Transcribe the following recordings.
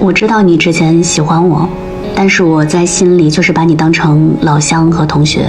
我知道你之前喜欢我，但是我在心里就是把你当成老乡和同学，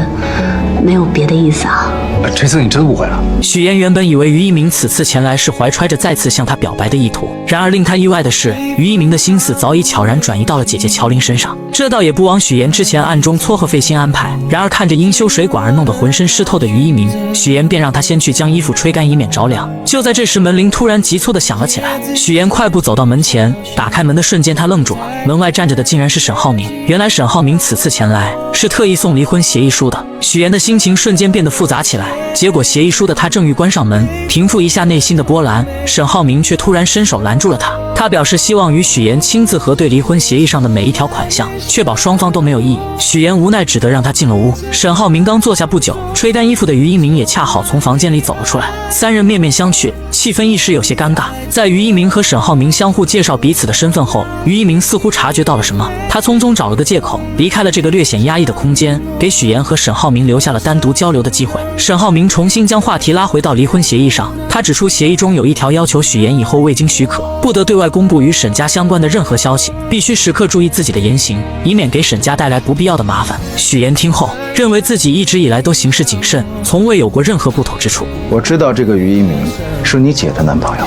没有别的意思啊。这次你真误会了。许妍原本以为于一鸣此次前来是怀揣着再次向她表白的意图，然而令她意外的是，于一鸣的心思早已悄然转移到了姐姐乔琳身上。这倒也不枉许妍之前暗中撮合费心安排。然而看着因修水管而弄得浑身湿透的于一鸣，许妍便让他先去将衣服吹干，以免着凉。就在这时，门铃突然急促地响了起来。许妍快步走到门前，打开门的瞬间，她愣住了。门外站着的竟然是沈浩明。原来沈浩明此次前来是特意送离婚协议书的。许妍的心情瞬间变得复杂起来。结果协议书的他正欲关上门，平复一下内心的波澜，沈浩明却突然伸手拦住了他。他表示希望与许妍亲自核对离婚协议上的每一条款项，确保双方都没有异议。许妍无奈只得让他进了屋。沈浩明刚坐下不久，吹干衣服的于一鸣也恰好从房间里走了出来，三人面面相觑，气氛一时有些尴尬。在于一鸣和沈浩明相互介绍彼此的身份后，于一鸣似乎察觉到了什么，他匆匆找了个借口离开了这个略显压抑的空间，给许妍和沈浩明留下了单独交流的机会。沈浩明重新将话题拉回到离婚协议上，他指出协议中有一条要求许妍以后未经许可，不得对外公布与沈家相关的任何消息，必须时刻注意自己的言行，以免给沈家带来不必要的麻烦。许妍听后认为自己一直以来都行事谨慎，从未有过任何不妥之处。我知道这个于一鸣是你姐的男朋友。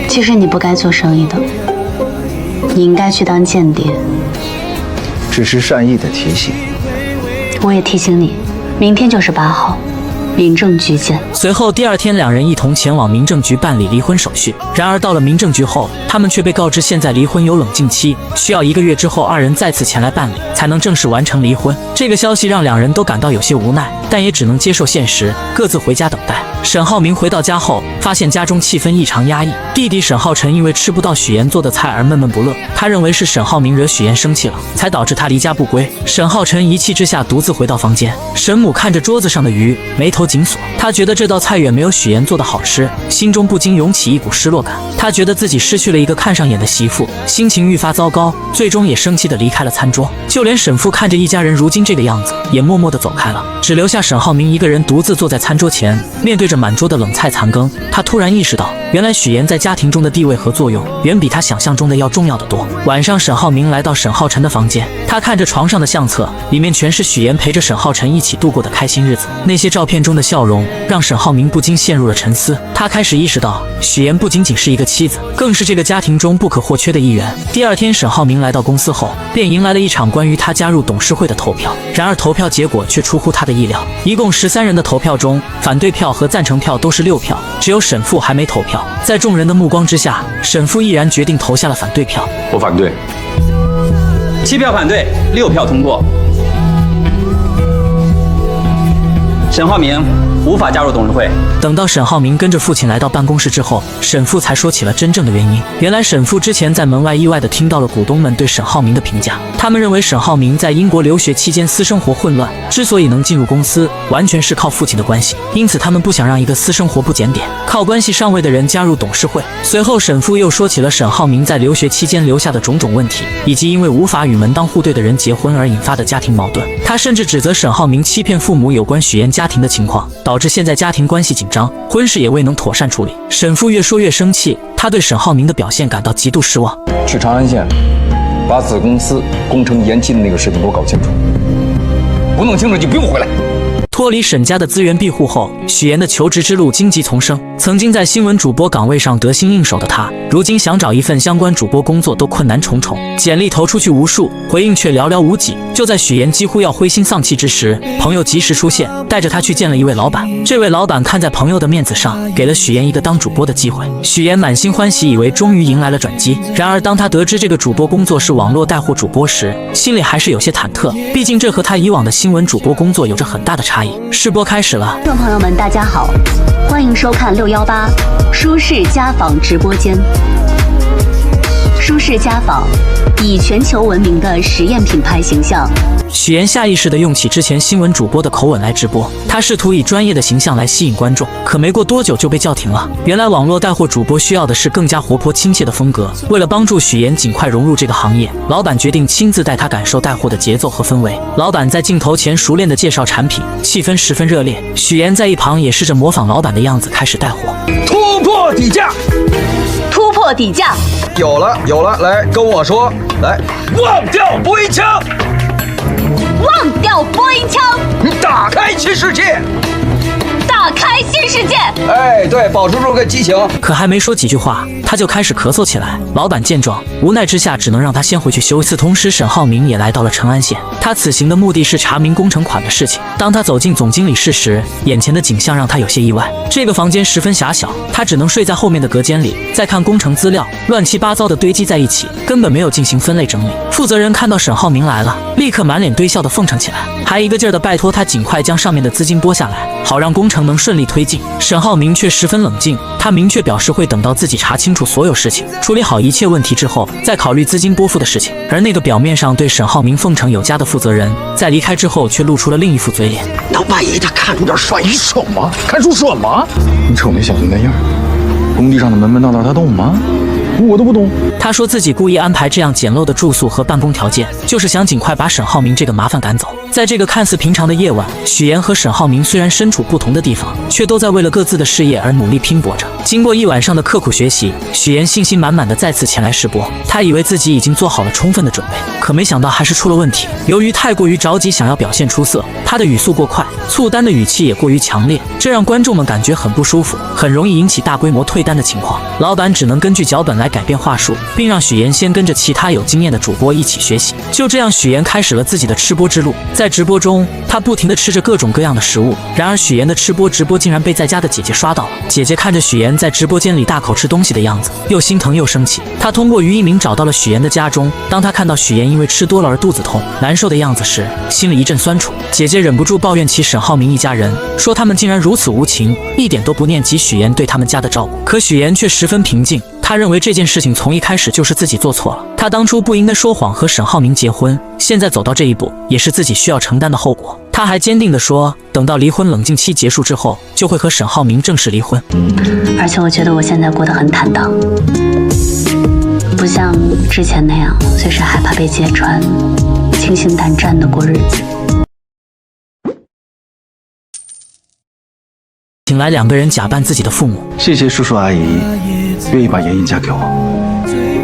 其实你不该做生意的，你应该去当间谍。只是善意的提醒。我也提醒你，明天就是8号。民政局见。随后第二天，两人一同前往民政局办理离婚手续。然而到了民政局后，他们却被告知现在离婚有冷静期，需要1个月之后二人再次前来办理，才能正式完成离婚。这个消息让两人都感到有些无奈，但也只能接受现实，各自回家等待。沈浩明回到家后，发现家中气氛异常压抑。弟弟沈浩辰因为吃不到许妍做的菜而闷闷不乐，他认为是沈浩明惹许妍生气了，才导致他离家不归。沈浩辰一气之下独自回到房间。沈母看着桌子上的鱼，眉头紧锁。他觉得这道菜远没有许妍做的好吃，心中不禁涌起一股失落感。他觉得自己失去了一个看上眼的媳妇，心情愈发糟糕，最终也生气地离开了餐桌。就连沈父看着一家人如今这个样子，也默默地走开了，只留下沈浩明一个人独自坐在餐桌前，面对着满桌的冷菜残羹。他突然意识到，原来许妍在家庭中的地位和作用远比他想象中的要重要得多。晚上，沈浩明来到沈浩辰的房间，他看着床上的相册，里面全是许妍陪着沈浩辰一起度过的开心日子。那些照片中的笑容让沈浩明不禁陷入了沉思。他开始意识到，许妍不仅仅是一个妻子，更是这个家庭中不可或缺的一员。第二天，沈浩明来到公司后，便迎来了一场关于他加入董事会的投票。然而投票结果却出乎他的意料，一共13人的投票中，反对票和赞成票都是6票，只有沈父还没投票。在众人的目光之下，沈父毅然决定投下了反对票。我反对。7票反对，6票通过。沈浩明无法加入董事会。等到沈浩明跟着父亲来到办公室之后，沈父才说起了真正的原因。原来沈父之前在门外意外地听到了股东们对沈浩明的评价，他们认为沈浩明在英国留学期间私生活混乱，之所以能进入公司，完全是靠父亲的关系，因此他们不想让一个私生活不检点、靠关系上位的人加入董事会。随后沈父又说起了沈浩明在留学期间留下的种种问题，以及因为无法与门当户对的人结婚而引发的家庭矛盾。他甚至指责沈浩明欺骗父母有关许妍家庭的情况，导致现在家庭关系紧张，婚事也未能妥善处理。沈父越说越生气，他对沈浩明的表现感到极度失望。去长安县，把子公司工程延期的那个事情给我搞清楚，不弄清楚就不用回来。脱离沈家的资源庇护后，许妍的求职之路荆棘丛生。曾经在新闻主播岗位上得心应手的她，如今想找一份相关主播工作都困难重重，简历投出去无数，回应却寥寥无几。就在许妍几乎要灰心丧气之时，朋友及时出现，带着她去见了一位老板。这位老板看在朋友的面子上，给了许妍一个当主播的机会。许妍满心欢喜，以为终于迎来了转机。然而当她得知这个主播工作是网络带货主播时，心里还是有些忐忑，毕竟这和她以往的新闻主播工作有着很大的差异。试播开始了，观众朋友们，大家好，欢迎收看618舒适家纺直播间。舒适家纺以全球闻名的实验品牌形象。许妍下意识地用起之前新闻主播的口吻来直播，她试图以专业的形象来吸引观众，可没过多久就被叫停了。原来网络带货主播需要的是更加活泼亲切的风格。为了帮助许妍尽快融入这个行业，老板决定亲自带她感受带货的节奏和氛围。老板在镜头前熟练地介绍产品，气氛十分热烈。许妍在一旁也试着模仿老板的样子开始带货。突破底价，突破落底价。有了，来跟我说，来，忘掉播音腔，忘掉播音腔，打开新世界。打开新世界。哎，对，保持住个激情。可还没说几句话，他就开始咳嗽起来。老板见状，无奈之下只能让他先回去休息。与此同时，沈浩明也来到了成安县。他此行的目的是查明工程款的事情。当他走进总经理室时，眼前的景象让他有些意外。这个房间十分狭小，他只能睡在后面的隔间里。再看工程资料，乱七八糟的堆积在一起，根本没有进行分类整理。负责人看到沈浩明来了，立刻满脸堆笑的奉承起来，还一个劲儿的拜托他尽快将上面的资金拨下来，好让工程能顺利推进。沈浩明却十分冷静，他明确表示会等到自己查清楚所有事情，处理好一切问题之后，再考虑资金拨付的事情。而那个表面上对沈浩明奉承有加的负责人，在离开之后却露出了另一副嘴脸。那万一他看出点帅意，什么？看出什么？你瞅那小子那样，工地上的门门道道他懂吗？我都不懂。他说自己故意安排这样简陋的住宿和办公条件，就是想尽快把沈浩明这个麻烦赶走。在这个看似平常的夜晚，许岩和沈浩明虽然身处不同的地方，却都在为了各自的事业而努力拼搏着。经过一晚上的刻苦学习，许岩信心满满的再次前来试播。他以为自己已经做好了充分的准备，可没想到还是出了问题。由于太过于着急想要表现出色，他的语速过快，促单的语气也过于强烈，这让观众们感觉很不舒服，很容易引起大规模退单的情况。老板只能根据脚本来改变话术，并让许岩先跟着其他有经验的主播一起学习。就这样，许岩开始了自己的吃播之路。在直播中，他不停地吃着各种各样的食物。然而，许岩的吃播直播竟然被在家的姐姐刷到了。姐姐看着许岩在直播间里大口吃东西的样子，又心疼又生气。她通过于一鸣找到了许岩的家中。当她看到许岩因为吃多了而肚子痛、难受的样子时，心里一阵酸楚。姐姐忍不住抱怨起沈浩明一家人，说他们竟然如此无情，一点都不念及许岩对他们家的照顾。可许岩却十分平静。他认为这件事情从一开始就是自己做错了，他当初不应该说谎和沈浩明结婚，现在走到这一步也是自己需要承担的后果。他还坚定地说，等到离婚冷静期结束之后，就会和沈浩明正式离婚。而且我觉得我现在过得很坦荡，不像之前那样随时害怕被揭穿，轻心胆战地过日子。请来两个人假扮自己的父母。谢谢叔叔阿姨愿意把妍妍嫁给我，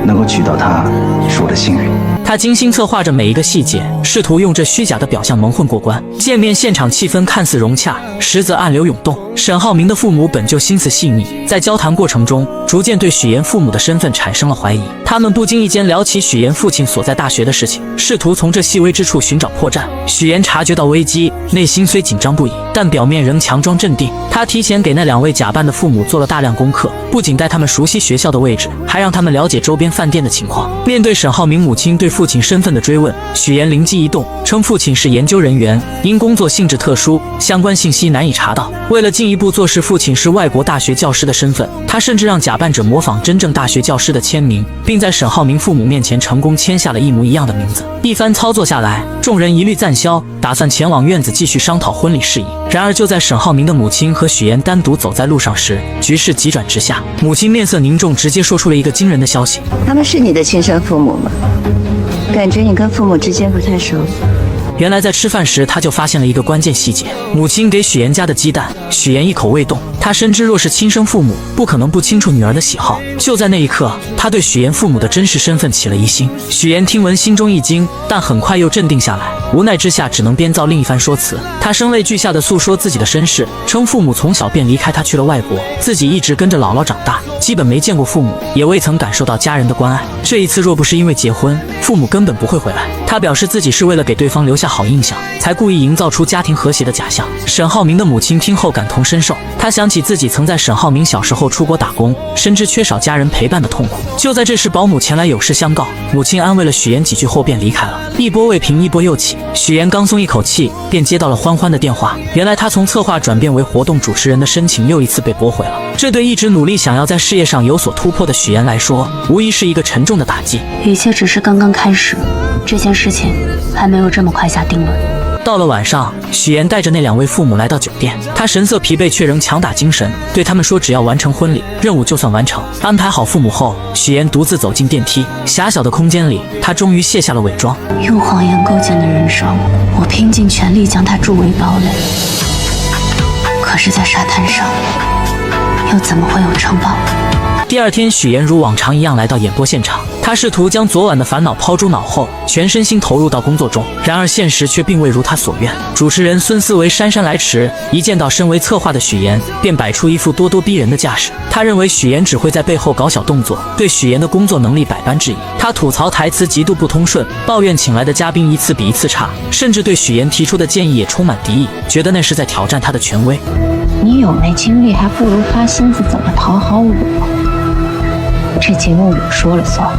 能够娶到她是我的幸运。他精心策划着每一个细节，试图用这虚假的表象蒙混过关。见面现场气氛看似融洽，实则暗流涌动。沈浩明的父母本就心思细腻，在交谈过程中，逐渐对许岩父母的身份产生了怀疑。他们不经意间聊起许岩父亲所在大学的事情，试图从这细微之处寻找破绽。许岩察觉到危机，内心虽紧张不已，但表面仍强装镇定。他提前给那两位假扮的父母做了大量功课，不仅带他们熟悉学校的位置，还让他们了解周边饭店的情况。面对沈浩明母亲对父亲身份的追问，许岩灵机一动，称父亲是研究人员，因工作性质特殊，相关信息难以查到。为了进一步坐实父亲是外国大学教师的身份，他甚至让假扮者模仿真正大学教师的签名，并在沈浩明父母面前成功签下了一模一样的名字。一番操作下来，众人一律赞消，打算前往院子继续商讨婚礼事宜。然而就在沈浩明的母亲和许岩单独走在路上时，局势急转直下。母亲面色凝重，直接说出了一个惊人的消息：他们是你的亲生父母吗？感觉你跟父母之间不太熟。原来在吃饭时，他就发现了一个关键细节：母亲给许岩加的鸡蛋，许岩一口未动。他深知若是亲生父母，不可能不清楚女儿的喜好。就在那一刻，他对许岩父母的真实身份起了疑心。许岩听闻心中一惊，但很快又镇定下来，无奈之下只能编造另一番说辞。他声泪俱下地诉说自己的身世，称父母从小便离开他去了外国，自己一直跟着姥姥长大，基本没见过父母，也未曾感受到家人的关爱。这一次若不是因为结婚，父母根本不会回来。他表示自己是为了给对方留下好印象，才故意营造出家庭和谐的假象。沈浩明的母亲听后感同身受，她想起自己曾在沈浩明小时候出国打工，深知缺少家人陪伴的痛苦。就在这时，保姆前来有事相告，母亲安慰了许岩几句后便离开了。一波未平，一波又起，许岩刚松一口气，便接到了欢欢的电话。原来他从策划转变为活动主持人的申请又一次被驳回了。这对一直努力想要在事业上有所突破的许岩来说，无疑是一个沉重的打击。一切只是刚刚开始，这件事情还没有这么快下定论。到了晚上，许岩带着那两位父母来到酒店，他神色疲惫却仍强打精神，对他们说只要完成婚礼，任务就算完成。安排好父母后，许岩独自走进电梯。狭小的空间里，他终于卸下了伪装。用谎言构建的人生，我拼尽全力将它筑为堡垒。可是在沙滩上，又怎么会有城堡？第二天，许岩如往常一样来到演播现场，他试图将昨晚的烦恼抛诸脑后，全身心投入到工作中。然而现实却并未如他所愿。主持人孙思维姗姗来迟，一见到身为策划的许岩，便摆出一副咄咄逼人的架势。他认为许岩只会在背后搞小动作，对许岩的工作能力百般质疑。他吐槽台词极度不通顺，抱怨请来的嘉宾一次比一次差，甚至对许岩提出的建议也充满敌意，觉得那是在挑战他的权威。你有那精力，还不如花心思怎么讨好我。这节目我说了算，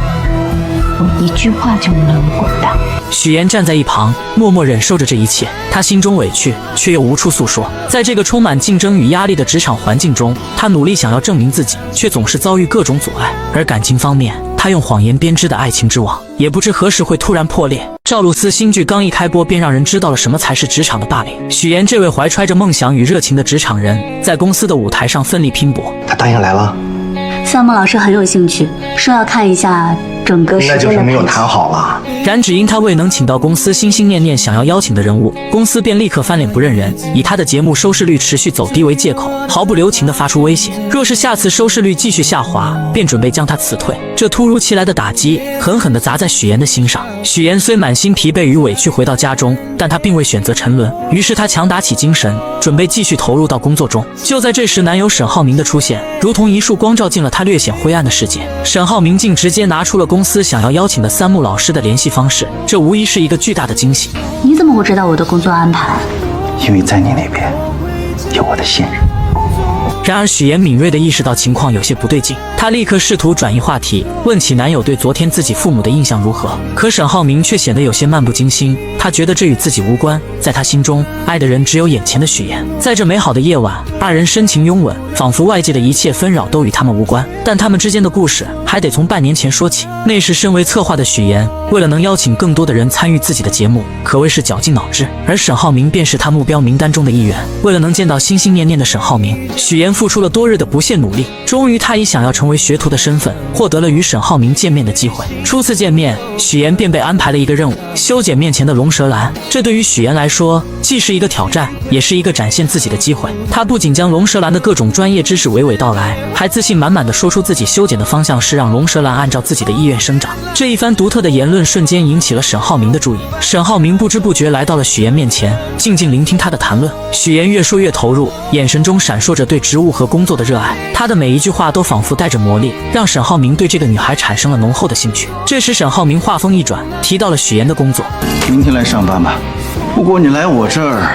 我一句话就能滚蛋。许岩站在一旁，默默忍受着这一切。他心中委屈，却又无处诉说。在这个充满竞争与压力的职场环境中，他努力想要证明自己，却总是遭遇各种阻碍。而感情方面，他用谎言编织的爱情之网，也不知何时会突然破裂。赵露思新剧刚一开播，便让人知道了什么才是职场的霸凌。许岩这位怀揣着梦想与热情的职场人，在公司的舞台上奋力拼搏。他答应来了。项目老师很有兴趣，说要看一下整个时间的。那就是没有谈好了。然只因他未能请到公司心心念念想要邀请的人物，公司便立刻翻脸不认人，以他的节目收视率持续走低为借口，毫不留情地发出威胁，若是下次收视率继续下滑，便准备将他辞退。这突如其来的打击狠狠地砸在许岩的心上。许岩虽满心疲惫与委屈回到家中，但他并未选择沉沦，于是他强打起精神，准备继续投入到工作中。就在这时，男友沈浩明的出现，如同一束光照进了他略显灰暗的世界。沈浩明竟直接拿出了公司想要邀请的三木老师的联系方式，这无疑是一个巨大的惊喜。你怎么会知道我的工作安排？因为在你那边有我的信任。然而许岩敏锐地意识到情况有些不对劲，她立刻试图转移话题，问起男友对昨天自己父母的印象如何。可沈浩明却显得有些漫不经心，他觉得这与自己无关，在他心中，爱的人只有眼前的许岩。在这美好的夜晚，二人深情拥吻，仿佛外界的一切纷扰都与他们无关。但他们之间的故事还得从半年前说起。那时身为策划的许岩，为了能邀请更多的人参与自己的节目，可谓是绞尽脑汁，而沈浩明便是他目标名单中的一员。为了能见到心心念念的沈浩明，许岩付出了多日的不懈努力，终于他以想要成为学徒的身份，获得了与沈浩明见面的机会。初次见面，许岩便被安排了一个任务，修剪面前的龙舌兰。这对于许岩来说，既是一个挑战，也是一个展现自己的机会。他不仅将龙舌兰的各种专业知识娓娓道来，还自信满满地说出自己修剪的方向是让龙舌兰按照自己的意愿生长。这一番独特的言论瞬间引起了沈浩明的注意。沈浩明不知不觉来到了许岩面前，静静聆听他的谈论。许岩越说越投入，眼神中闪烁着对职务和工作的热爱。他的每一句话都仿佛带着魔力，让沈浩明对这个女孩产生了浓厚的兴趣。这时沈浩明话锋一转，提到了许岩的工作。明天来上班吧。不过你来我这儿，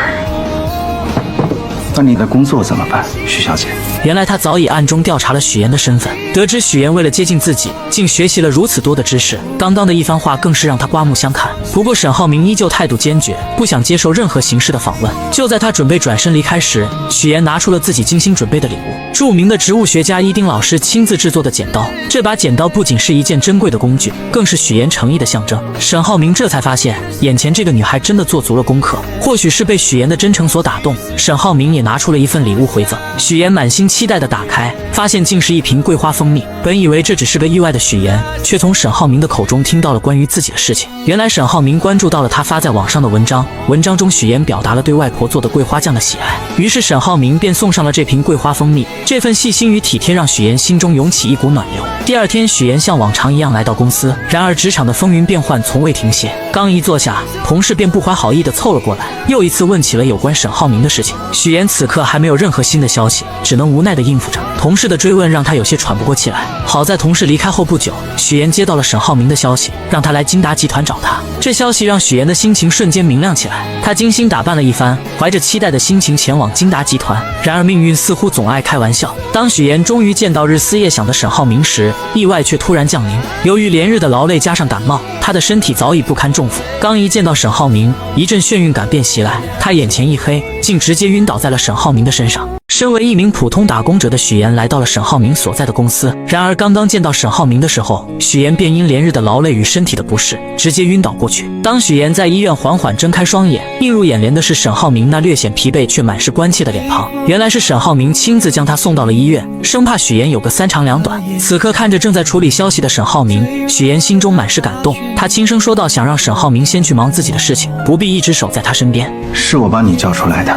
那你的工作怎么办，许小姐？原来他早已暗中调查了许岩的身份，得知许岩为了接近自己，竟学习了如此多的知识。刚刚的一番话更是让他刮目相看。不过沈浩明依旧态度坚决，不想接受任何形式的访问。就在他准备转身离开时，许岩拿出了自己精心准备的礼物——著名的植物学家伊丁老师亲自制作的剪刀。这把剪刀不仅是一件珍贵的工具，更是许岩诚意的象征。沈浩明这才发现，眼前这个女孩真的做足了功课。或许是被许岩的真诚所打动，沈浩明也拿出了一份礼物回赠。许岩满心期待地打开，发现竟是一瓶桂花蜂蜜。本以为这只是个意外的许岩，却从沈浩明的口中听到了关于自己的事情。原来沈浩明关注到了他发在网上的文章，文章中许岩表达了对外婆做的桂花酱的喜爱，于是沈浩明便送上了这瓶桂花蜂蜜。这份细心与体贴让许岩心中涌起一股暖流。第二天，许岩像往常一样来到公司，然而职场的风云变幻从未停歇。刚一坐下，同事便不怀好意地凑了过来，又一次问起了有关沈浩明的事情。许岩此刻还没有任何新的消息，只能无奈地应付着。同事的追问让他有些喘不过气来。好在同事离开后不久，许岩接到了沈浩明的消息，让他来金达集团找他。这消息让许岩的心情瞬间明亮起来，他精心打扮了一番，怀着期待的心情前往金达集团。然而命运似乎总爱开玩笑，当许岩终于见到日思夜想的沈浩明时，意外却突然降临。由于连日的劳累加上感冒，他的身体早已不堪重负。刚一见到沈浩明，一阵眩晕感便袭来，他眼前一黑，竟直接晕倒在了沈浩明的身上。身为一名普通打工者的许岩来到了沈浩明所在的公司，然而刚刚见到沈浩明的时候，许岩便因连日的劳累与身体的不适，直接晕倒过去。当许岩在医院缓缓睁开双眼，映入眼帘的是沈浩明那略显疲惫却满是关切的脸庞。原来是沈浩明亲自将他送到了医院，生怕许岩有个三长两短。此刻看着正在处理消息的沈浩明，许岩心中满是感动，他轻声说道，想让沈浩明先去忙自己的事情，不必一直守在他身边。是我把你叫出来的，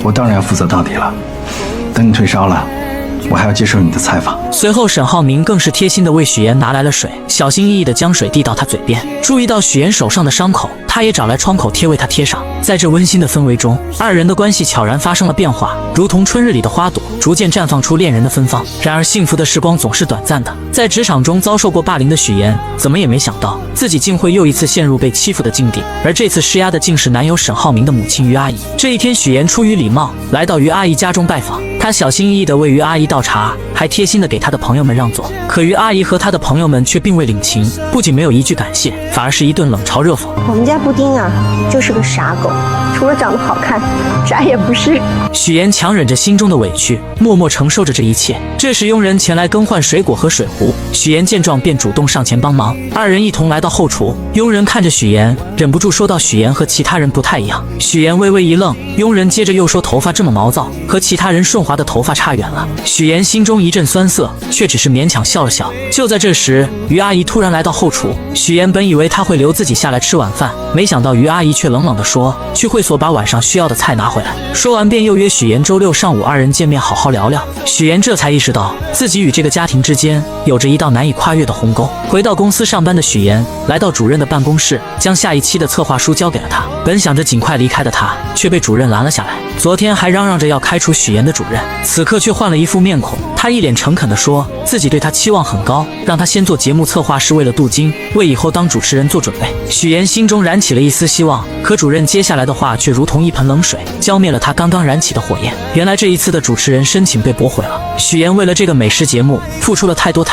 我当然要负责到底了。等你退烧了，我还要接受你的采访。随后，沈浩明更是贴心地为许妍拿来了水，小心翼翼地将水递到她嘴边。注意到许妍手上的伤口，他也找来创口贴为她贴上。在这温馨的氛围中，二人的关系悄然发生了变化，如同春日里的花朵，逐渐绽放出恋人的芬芳。然而，幸福的时光总是短暂的。在职场中遭受过霸凌的许妍，怎么也没想到自己竟会又一次陷入被欺负的境地。而这次施压的竟是男友沈浩明的母亲于阿姨。这一天，许妍出于礼貌来到于阿姨家中拜访，她小心翼翼地为于阿姨倒茶，还贴心地给她的朋友们让座。可于阿姨和她的朋友们却并未领情，不仅没有一句感谢，反而是一顿冷嘲热讽。我们家布丁啊，就是个傻狗，除了长得好看，啥也不是。许妍强忍着心中的委屈，默默承受着这一切。这时，佣人前来更换水果和水壶，许妍见状便主动上前帮忙。二人一同来到后厨，佣人看着许妍，忍不住说道：“许妍和其他人不太一样。”许妍微微一愣，佣人接着又说：“头发这么毛躁，和其他人顺滑的头发差远了。”许妍心中一阵酸涩，却只是勉强笑了笑。就在这时，于阿姨突然来到后厨，许妍本以为她会留自己下来吃晚饭，没想到于阿姨却冷冷地说：“去会所把晚上需要的菜拿回来。”说完便又约许妍周六上午二人见面好好聊聊。许妍这才意识到自己与这个家庭之间有着一道难以跨越的鸿沟。回到公司上班的许妍来到主任的办公室，将下一期的策划书交给了他。本想着尽快离开的他，却被主任拦了下来。昨天还嚷嚷着要开除许妍的主任，此刻却换了一副面孔。他一脸诚恳地说自己对他期望很高，让他先做节目策划是为了镀金，为以后当主持人做准备。许妍心中燃起了一丝希望，可主任接下来的话却如同一盆冷水，浇灭了他刚刚燃起的火焰。原来这一次的主持人申请被驳回了。许妍为了这个美食节目付出了太多，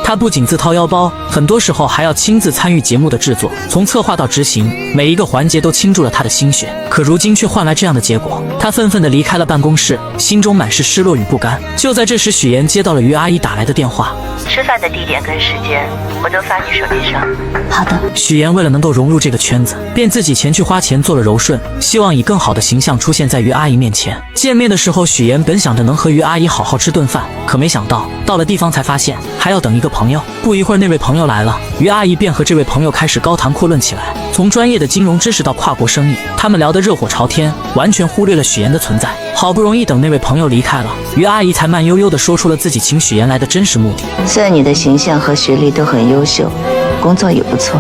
她不仅自掏腰包，很多时候还要亲自参与节目的制作，从策划到执行，每一个环节都倾注了她的心血。可如今却换来这样的结果，她愤愤地离开了办公室，心中满是失落与不甘。就在这时，许妍接到了于阿姨打来的电话。吃饭的地点跟时间我都发你手机上。好的。许妍为了能够融入这个圈子，便自己前去花钱做了柔顺，希望以更好的形象出现在于阿姨面前。见面的时候，许妍本想着能和于阿姨好好吃顿饭，可没想到到了地方才发现还要等一个朋友。不一会儿，那位朋友来了，于阿姨便和这位朋友开始高谈阔论起来，从专业的金融知识到跨国生意，他们聊得热火朝天，完全忽略了许妍的存在。好不容易等那位朋友离开了，于阿姨才慢悠悠地说出了自己请许妍来的真实目的。虽然你的形象和学历都很优秀，工作也不错，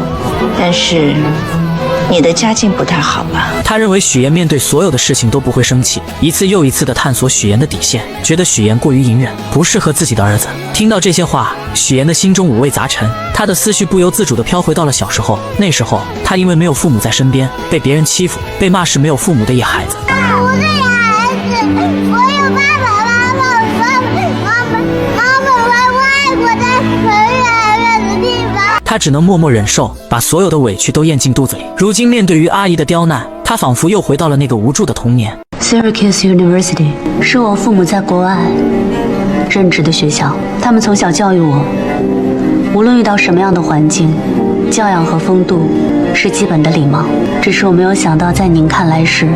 但是你的家境不太好吧？他认为许妍面对所有的事情都不会生气，一次又一次地探索许妍的底线，觉得许妍过于隐忍，不适合自己的儿子。听到这些话，许妍的心中五味杂陈，她的思绪不由自主地飘回到了小时候。那时候，她因为没有父母在身边，被别人欺负，被骂是没有父母的野孩子。我是野孩子，我有爸爸妈妈和外婆在很远的地方。他只能默默忍受，把所有的委屈都咽进肚子里。如今面对于阿姨的刁难，他仿佛又回到了那个无助的童年。Syracuse University 是我父母在国外任职的学校，他们从小教育我，无论遇到什么样的环境，教养和风度是基本的礼貌。只是我没有想到，在您看来是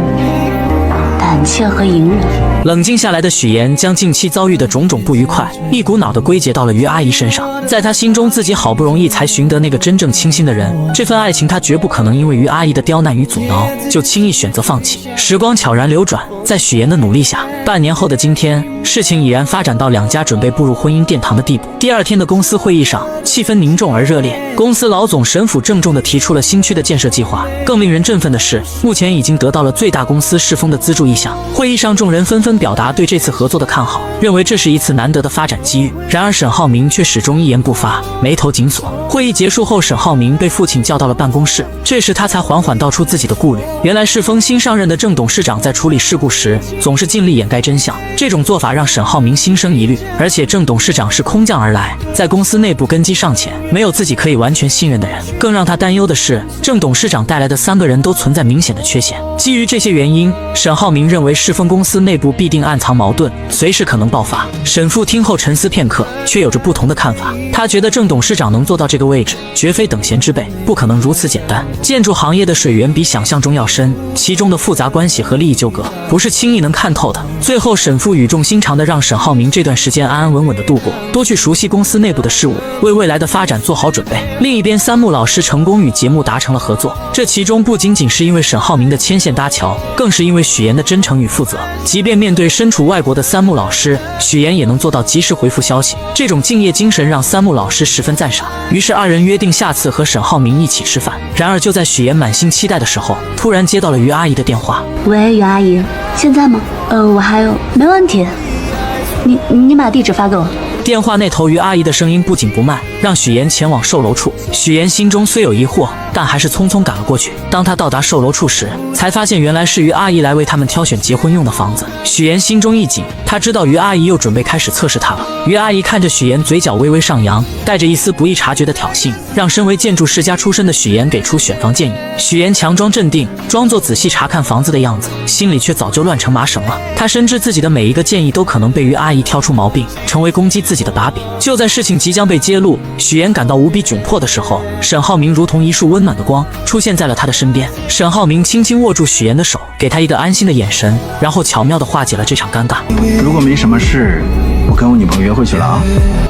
胆怯和隐忍。冷静下来的许妍将近期遭遇的种种不愉快一股脑地归结到了于阿姨身上。在她心中，自己好不容易才寻得那个真正倾心的人，这份爱情她绝不可能因为于阿姨的刁难与阻挠就轻易选择放弃。时光悄然流转，在许妍的努力下，半年后的今天，事情已然发展到两家准备步入婚姻殿堂的地步。第二天的公司会议上，气氛凝重而热烈。公司老总沈府郑重地提出了新区的建设计划。更令人振奋的是，目前已经得到了最大公司世丰的资助意向。会议上，众人纷纷表达对这次合作的看好，认为这是一次难得的发展机遇。然而沈浩明却始终一言不发，眉头紧锁。会议结束后，沈浩明被父亲叫到了办公室，这时他才缓缓道出自己的顾虑。原来世丰新上任的郑董事长在处理事故时总是尽力掩盖真相，这种做法让沈浩明心生疑虑。而且郑董事长是空降而来，在公司内部根基尚浅，没有自己可以完全信任的人。更让他担忧的是，郑董事长带来的3个人都存在明显的缺陷。基于这些原因，沈浩明认为世丰公司内部必定暗藏矛盾，随时可能爆发。沈父听后沉思片刻，却有着不同的看法。他觉得郑董事长能做到这个位置，绝非等闲之辈，不可能如此简单。建筑行业的水源比想象中要深，其中的复杂关系和利益纠葛不是轻易能看透的。最后，沈父语重心长地让沈浩明这段时间安安稳稳地度过，多去熟悉公司内部的事务，为未来的发展做好准备。另一边，三木老师成功与节目达成了合作，这其中不仅仅是因为沈浩明的牵线线搭桥，更是因为许岩的真诚与负责。即便面对身处外国的三木老师，许岩也能做到及时回复消息，这种敬业精神让三木老师十分赞赏。于是二人约定下次和沈浩明一起吃饭。然而就在许岩满心期待的时候，突然接到了于阿姨的电话。喂，于阿姨，现在吗？我还有，没问题。你把地址发给我。电话那头于阿姨的声音不紧不慢，让许岩前往售楼处。许岩心中虽有疑惑，但还是匆匆赶了过去。当他到达售楼处时，才发现原来是于阿姨来为他们挑选结婚用的房子。许岩心中一紧，他知道于阿姨又准备开始测试他了。于阿姨看着许岩，嘴角微微上扬，带着一丝不易察觉的挑衅，让身为建筑世家出身的许岩给出选房建议。许岩强装镇定，装作仔细查看房子的样子，心里却早就乱成麻绳了。他深知自己的每一个建议都可能被于阿姨挑出毛病，成为攻击自己的把柄。就在事情即将被揭露，许岩感到无比窘迫的时候，沈浩明如同一束温暖的光出现在了他的身边。沈浩明轻轻握住许岩的手，给他一个安心的眼神，然后巧妙地化解了这场尴尬。如果没什么事，我跟我女朋友约会去了啊。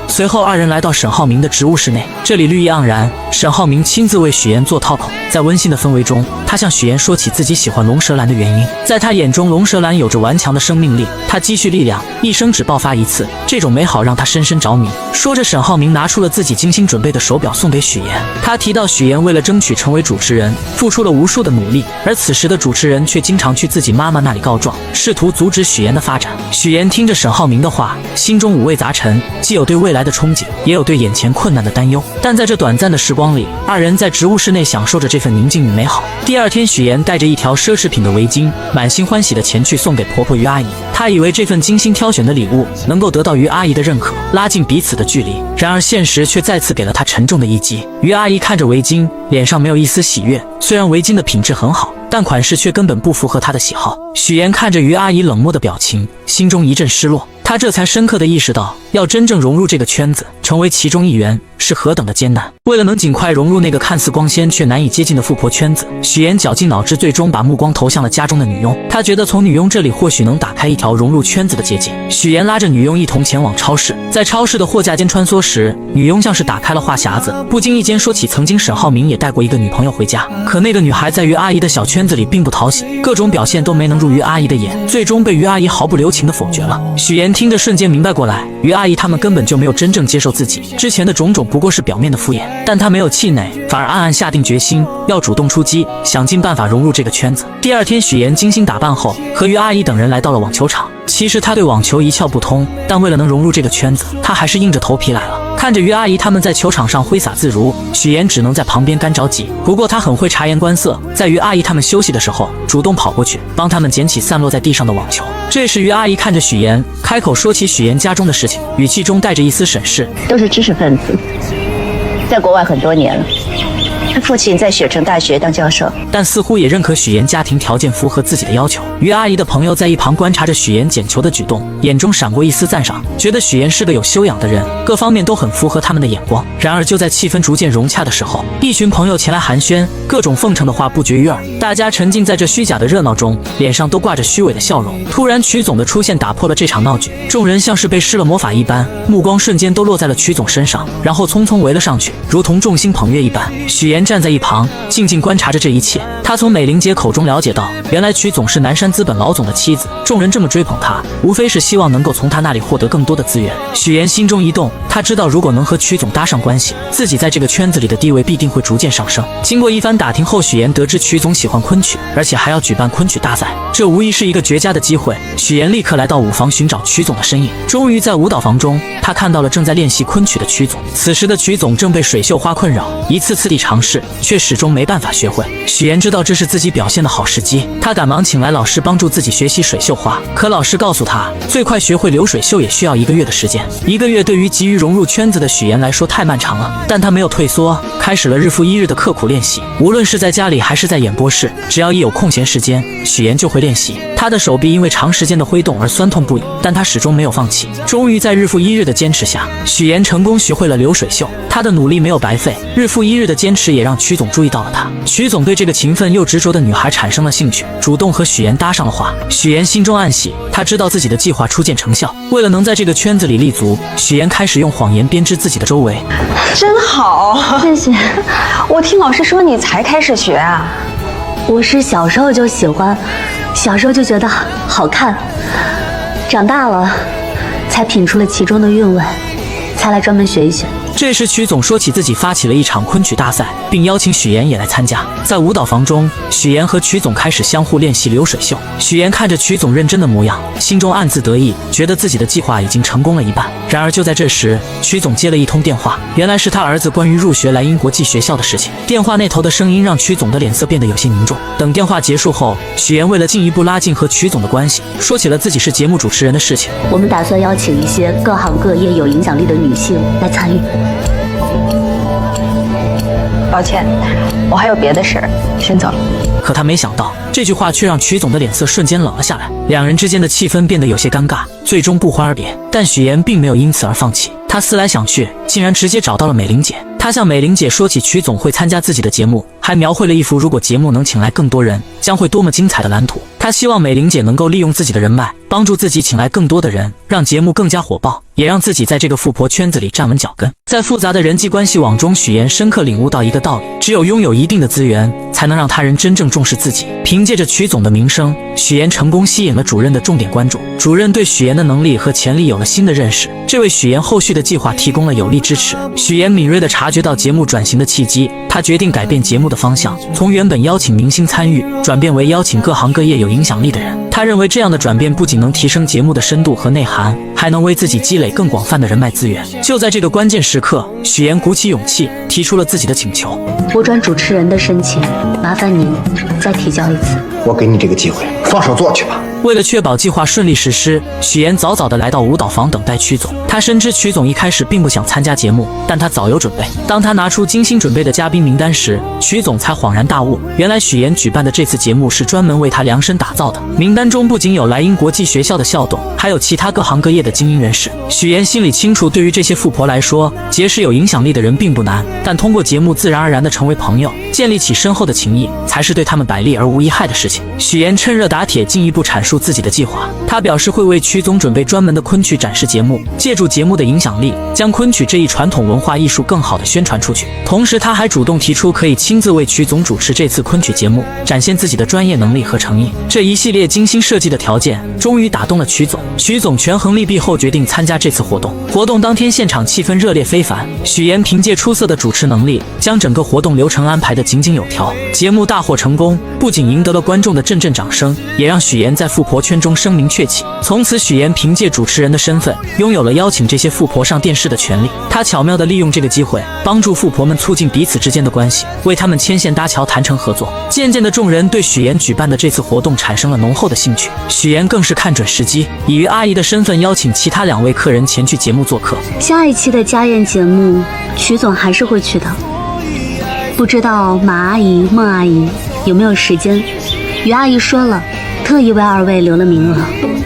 随后二人来到沈浩明的植物室内，这里绿意盎然。沈浩明亲自为许岩做套口，在温馨的氛围中，他向许岩说起自己喜欢龙舌兰的原因。在他眼中，龙舌兰有着顽强的生命力，它积蓄力量，一生只爆发一次，这种美好让他深深着迷。说着，沈浩明拿出了自己精心准备的手表送给许岩。他提到许岩为了争取成为主持人，付出了无数的努力，而此时的主持人却经常去自己妈妈那里告状，试图阻止许岩的发展。许岩听着沈浩明的话，心中五味杂陈，既有对未来的憧憬，也有对眼前困难的担忧。但在这短暂的时光里，二人在植物室内享受着这份宁静与美好。第二天，许岩带着一条奢侈品的围巾，满心欢喜的前去送给婆婆于阿姨。他以为这份精心挑选的礼物能够得到于阿姨的认可，拉近彼此的距离。然而现实却再次给了他沉重的一击。于阿姨看着围巾，脸上没有一丝喜悦。虽然围巾的品质很好，但款式却根本不符合她的喜好。许岩看着于阿姨冷漠的表情，心中一阵失落。他这才深刻地意识到，要真正融入这个圈子，成为其中一员，是何等的艰难。为了能尽快融入那个看似光鲜却难以接近的富婆圈子，许岩绞尽脑汁，最终把目光投向了家中的女佣。他觉得从女佣这里或许能打开一条融入圈子的捷径。许岩拉着女佣一同前往超市，在超市的货架间穿梭时，女佣像是打开了话匣子，不经意间说起曾经沈浩明也带过一个女朋友回家，可那个女孩在于阿姨的小圈子里并不讨喜，各种表现都没能入于阿姨的眼，最终被于阿姨毫不留情地否决了。许岩听着瞬间明白过来，于阿姨他们根本就没有真正接受自己，之前的种种不过是表面的敷衍。但他没有气馁，反而暗暗下定决心要主动出击，想尽办法融入这个圈子。第二天，许岩精心打扮后，和于阿姨等人来到了网球场。其实他对网球一窍不通，但为了能融入这个圈子，他还是硬着头皮来了。看着于阿姨他们在球场上挥洒自如，许岩只能在旁边干着急。不过他很会察言观色，在于阿姨他们休息的时候，主动跑过去帮他们捡起散落在地上的网球。这时于阿姨看着许岩，开口说起许岩家中的事情，语气中带着一丝审视。都是知识分子，在国外很多年了。他父亲在雪城大学当教授，但似乎也认可许岩家庭条件符合自己的要求。于阿姨的朋友在一旁观察着许岩捡球的举动，眼中闪过一丝赞赏，觉得许岩是个有修养的人，各方面都很符合他们的眼光。然而就在气氛逐渐融洽的时候，一群朋友前来寒暄，各种奉承的话不绝于耳。大家沉浸在这虚假的热闹中，脸上都挂着虚伪的笑容。突然曲总的出现打破了这场闹剧，众人像是被施了魔法一般，目光瞬间都落在了曲总身上，然后匆匆围了上去，如同众星捧月一般。许岩站在一旁静静观察着这一切。他从美玲姐口中了解到，原来曲总是南山资本老总的妻子，众人这么追捧他，无非是希望能够从他那里获得更多的资源。许岩心中一动，他知道如果能和曲总搭上关系，自己在这个圈子里的地位必定会逐渐上升。经过一番打听后，许岩得知曲总喜欢昆曲，而且还要举办昆曲大赛，这无疑是一个绝佳的机会。许岩立刻来到舞房寻找曲总的身影，终于在舞蹈房中，他看到了正在练习昆曲的曲总。此时的曲总正被水绣花困扰，一次次地尝试，却始终没办法学会。许岩知道这是自己表现的好时机，他赶忙请来老师帮助自己学习水绣花。可老师告诉他，最快学会流水绣也需要1个月的时间。1个月对于急于融入圈子的许岩来说太漫长了，但他没有退缩，开始了日复一日的刻苦练习。无论是在家里还是在演播室，只要一有空闲时间，许岩就会练习。他的手臂因为长时间的挥动而酸痛不已，但他始终没有放弃。终于在日复一日的坚持下，许岩成功学会了流水绣。他的努力没有白费，日复一日的坚持也让曲总注意到了他。曲总对这个勤奋又执着的女孩产生了兴趣，主动和许岩搭上了话。许岩心中暗喜，他知道自己的计划初见成效。为了能在这个圈子里立足，许岩开始用谎言编织自己的周围。真好，谢谢。我听老师说你才开始学啊。我是小时候就喜欢，小时候就觉得好看，长大了才品出了其中的韵味，才来专门学一学。这时曲总说起自己发起了一场昆曲大赛，并邀请许妍也来参加。在舞蹈房中，许妍和曲总开始相互练习流水袖。许妍看着曲总认真的模样，心中暗自得意，觉得自己的计划已经成功了一半。然而就在这时，曲总接了一通电话，原来是他儿子关于入学莱茵国际学校的事情。电话那头的声音让曲总的脸色变得有些凝重。等电话结束后，许妍为了进一步拉近和曲总的关系，说起了自己是节目主持人的事情。我们打算邀请一些各行各业有影响力的女性来参与。抱歉，我还有别的事儿，先走了。可他没想到，这句话却让曲总的脸色瞬间冷了下来，两人之间的气氛变得有些尴尬，最终不欢而别。但许妍并没有因此而放弃，她思来想去，竟然直接找到了美玲姐。她向美玲姐说起曲总会参加自己的节目，还描绘了一幅如果节目能请来更多人，将会多么精彩的蓝图。她希望美玲姐能够利用自己的人脉，帮助自己请来更多的人，让节目更加火爆，也让自己在这个富婆圈子里站稳脚跟。在复杂的人际关系网中，许妍深刻领悟到一个道理：只有拥有一定的资源，才能让他人真正重视自己。凭借着曲总的名声，许妍成功吸引了主任的重点关注。主任对许妍的能力和潜力有了新的认识，这为许妍后续的计划提供了有力支持。许妍敏锐地察觉到节目转型的契机，她决定改变节目的方向，从原本邀请明星参与，转变为邀请各行各业有影响力的人。她认为这样的转变不仅能提升节目的深度和内涵，还能为自己积累更广泛的人脉资源。就在这个关键时刻，许妍鼓起勇气提出了自己的请求：我转主持人的申请，麻烦您再提交一次。我给你这个机会，放手做去吧。为了确保计划顺利实施，许妍早早地来到舞蹈房等待曲总。她深知曲总一开始并不想参加节目，但他早有准备。当他拿出精心准备的嘉宾名单时，曲总才恍然大悟，原来许妍举办的这次节目是专门为他量身打造的。名单中不仅有莱茵国际学校的校董，还有其他各行各业的精英人士。许妍心里清楚，对于这些富婆来说，结识有影响力的人并不难，但通过节目自然而然地成为朋友，建立起深厚的情谊，才是对他们百利而无一害的事情。许妍趁热打铁，进一步阐述自己的计划。他表示会为曲总准备专门的昆曲展示节目，借助节目的影响力，将昆曲这一传统文化艺术更好地宣传出去。同时，他还主动提出可以亲自为曲总主持这次昆曲节目，展现自己的专业能力和诚意。这一系列精心设计的条件，终于打动了曲总。曲总权衡利弊后，决定参加这次活动。活动当天，现场气氛热烈非凡。许妍凭借出色的主持能力，将整个活动流程安排得井井有条。节目大获成功，不仅赢得了观众的阵阵掌声，也让许妍在富婆圈中声名鹊起。从此，许妍凭借主持人的身份，拥有了邀请这些富婆上电视的权利。她巧妙地利用这个机会，帮助富婆们促进彼此之间的关系，为他们牵线搭桥，谈成合作。渐渐的，众人对许妍举办的这次活动产生了浓厚的兴趣。许妍更是看准时机，以于阿姨的身份邀请其他2位客人前去节目做客。下一期的家宴节目，曲总还是会去的。不知道马阿姨、孟阿姨有没有时间？于阿姨说了，特意为2位留了名额。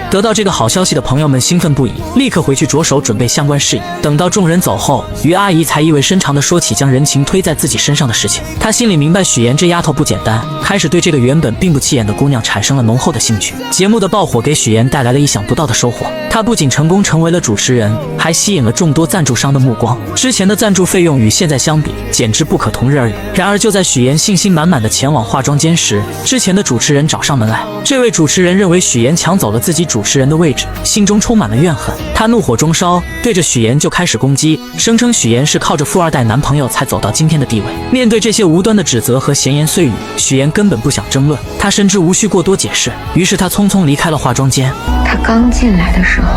得到这个好消息的朋友们兴奋不已，立刻回去着手准备相关事宜。等到众人走后，于阿姨才意味深长地说起将人情推在自己身上的事情。她心里明白许妍这丫头不简单，开始对这个原本并不起眼的姑娘产生了浓厚的兴趣。节目的爆火给许妍带来了意想不到的收获，她不仅成功成为了主持人，还吸引了众多赞助商的目光。之前的赞助费用与现在相比，简直不可同日而语。然而就在许妍信心满满地前往化妆间时，之前的主持人找上门来。这位主持人认为许妍抢走了自己主持人的位置，心中充满了怨恨。他怒火中烧，对着许妍就开始攻击，声称许妍是靠着富2代男朋友才走到今天的地位。面对这些无端的指责和闲言碎语，许妍根本不想争论，她深知无需过多解释，于是她匆匆离开了化妆间。他刚进来的时候，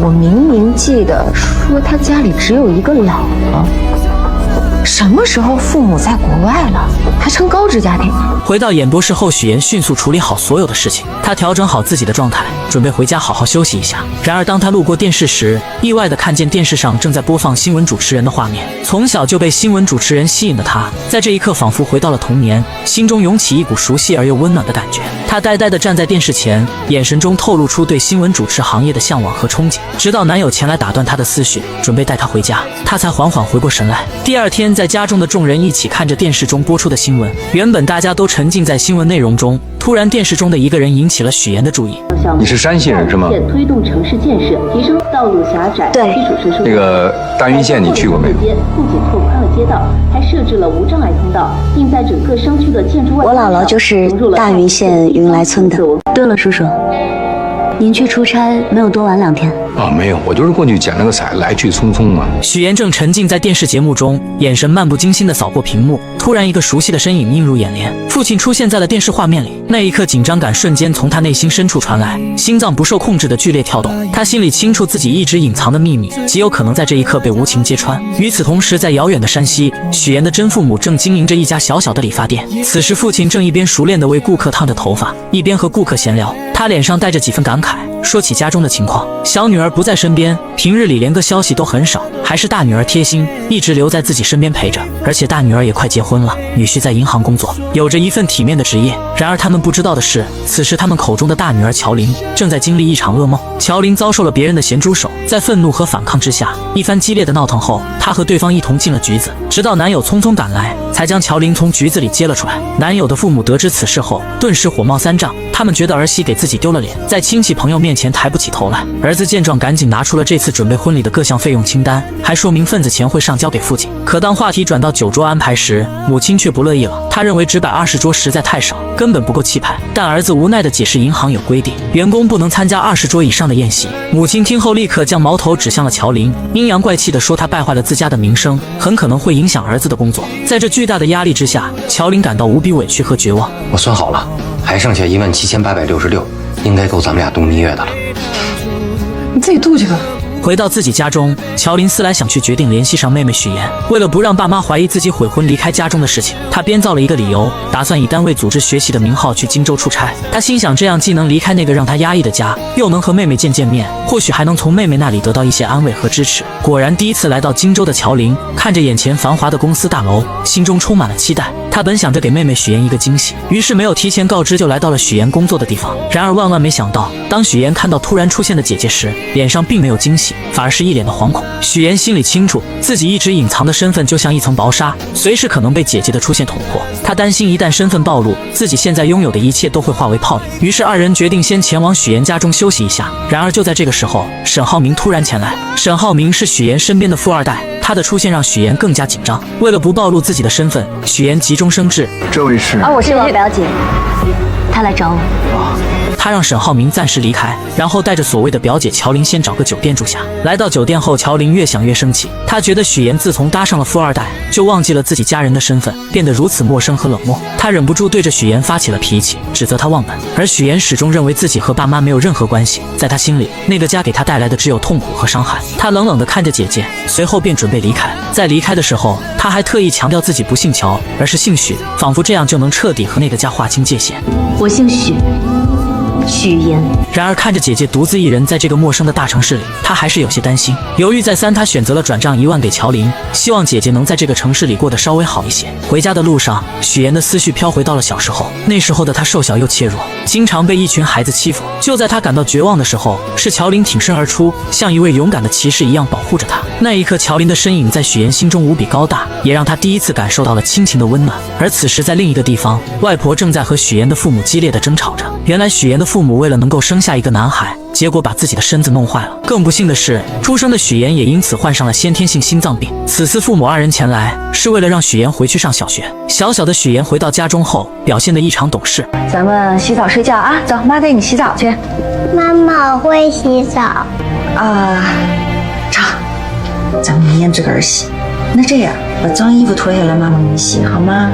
我明明记得说他家里只有一个老婆。什么时候父母在国外了，还成高知家庭了？回到演播室后，许妍迅速处理好所有的事情，她调整好自己的状态，准备回家好好休息一下。然而当她路过电视时，意外地看见电视上正在播放新闻主持人的画面。从小就被新闻主持人吸引的她，在这一刻仿佛回到了童年，心中涌起一股熟悉而又温暖的感觉。她呆呆地站在电视前，眼神中透露出对新闻主持行业的向往和憧憬。直到男友前来打断她的思绪，准备带她回家，她才缓缓回过神来。第二天，在家中的众人一起看着电视中播出的新闻，原本大家都沉浸在新闻内容中，突然电视中的一个人引起了许岩的注意。你是山西人是吗？推动城市建设，提升道路狭窄，对，基础设施。那个大云县你去过没有？不仅拓宽了街道，还设置了无障碍通道，并在整个商区的建筑外。我姥姥就是大云县云来村的。对了，叔叔，您去出差没有多玩2天？没有，我就是过去捡了个彩，来去匆匆嘛。许岩正沉浸在电视节目中，眼神漫不经心地扫过屏幕，突然一个熟悉的身影映入眼帘，父亲出现在了电视画面里。那一刻，紧张感瞬间从他内心深处传来，心脏不受控制的剧烈跳动。他心里清楚自己一直隐藏的秘密，极有可能在这一刻被无情揭穿。与此同时，在遥远的山西，许岩的真父母正经营着一家小小的理发店。此时，父亲正一边熟练地为顾客烫着头发，一边和顾客闲聊，他脸上带着几分感慨，说起家中的情况。小女儿不在身边，平日里连个消息都很少，还是大女儿贴心，一直留在自己身边陪着。而且大女儿也快结婚了，女婿在银行工作，有着一份体面的职业。然而他们不知道的是，此时他们口中的大女儿乔琳正在经历一场噩梦。乔琳遭受了别人的咸猪手，在愤怒和反抗之下，一番激烈的闹腾后，她和对方一同进了局子，直到男友匆匆赶来，才将乔琳从局子里接了出来。男友的父母得知此事后，顿时火冒三丈，他们觉得儿媳给自己丢了脸，在亲戚朋友面前抬不起头来。儿子见状，赶紧拿出了这次准备婚礼的各项费用清单，还说明份子钱会上交给父亲。可当话题转到酒桌安排时，母亲却不乐意了，她认为只摆20桌实在太少，根本不够气派。但儿子无奈地解释，银行有规定，员工不能参加20桌以上的宴席。母亲听后立刻将矛头指向了乔琳，阴阳怪气地说她败坏了自家的名声，很可能会影响儿子的工作。在这巨大的压力之下，乔琳感到无比委屈和绝望。我算好了，还剩下17866，应该够咱们俩度蜜月的了。你自己度去吧。回到自己家中，乔琳思来想去，决定联系上妹妹许妍。为了不让爸妈怀疑自己悔婚离开家中的事情，她编造了一个理由，打算以单位组织学习的名号去荆州出差。她心想，这样既能离开那个让她压抑的家，又能和妹妹见面，或许还能从妹妹那里得到一些安慰和支持。果然，第一次来到荆州的乔琳看着眼前繁华的公司大楼，心中充满了期待。她本想着给妹妹许妍一个惊喜，于是没有提前告知就来到了许妍工作的地方。然而万万没想到，当许妍看到突然出现的姐姐时，脸上并没有惊喜，反而是一脸的惶恐。许妍心里清楚，自己一直隐藏的身份就像一层薄纱，随时可能被姐姐的出现捅破。她担心一旦身份暴露，自己现在拥有的一切都会化为泡影。于是二人决定先前往许妍家中休息一下。然而就在这个时候，沈浩明突然前来。沈浩明是许妍身边的富二代，他的出现让许妍更加紧张。为了不暴露自己的身份，许妍急中生智，这位是我是我表姐，他来找我。他让沈浩明暂时离开，然后带着所谓的表姐乔琳先找个酒店住下。来到酒店后，乔琳越想越生气，她觉得许妍自从搭上了富二代，就忘记了自己家人的身份，变得如此陌生和冷漠。她忍不住对着许妍发起了脾气，指责她忘本。而许妍始终认为自己和爸妈没有任何关系，在她心里，那个家给她带来的只有痛苦和伤害。她冷冷地看着姐姐，随后便准备离开。在离开的时候，她还特意强调自己不姓乔，而是姓许，仿佛这样就能彻底和那个家划清界限。我姓许，许妍。然而看着姐姐独自一人在这个陌生的大城市里，她还是有些担心。犹豫再三，她选择了转账1万给乔琳，希望姐姐能在这个城市里过得稍微好一些。回家的路上，许妍的思绪飘回到了小时候，那时候的她瘦小又怯弱，经常被一群孩子欺负。就在她感到绝望的时候，是乔琳挺身而出，像一位勇敢的骑士一样保护着她。那一刻，乔琳的身影在许妍心中无比高大，也让她第一次感受到了亲情的温暖。而此时在另一个地方，外婆正在和许妍的父母激烈的争吵着。原来许妍的父母为了能够生下一个男孩，结果把自己的身子弄坏了。更不幸的是，出生的许妍也因此患上了先天性心脏病。此次父母二人前来，是为了让许妍回去上小学。小小的许妍回到家中后，表现得异常懂事。咱们洗澡睡觉啊，走，妈带你洗澡去。妈妈，我会洗澡。成，咱们明天自个儿洗。那这样，把脏衣服脱下来，妈妈给你洗，好吗？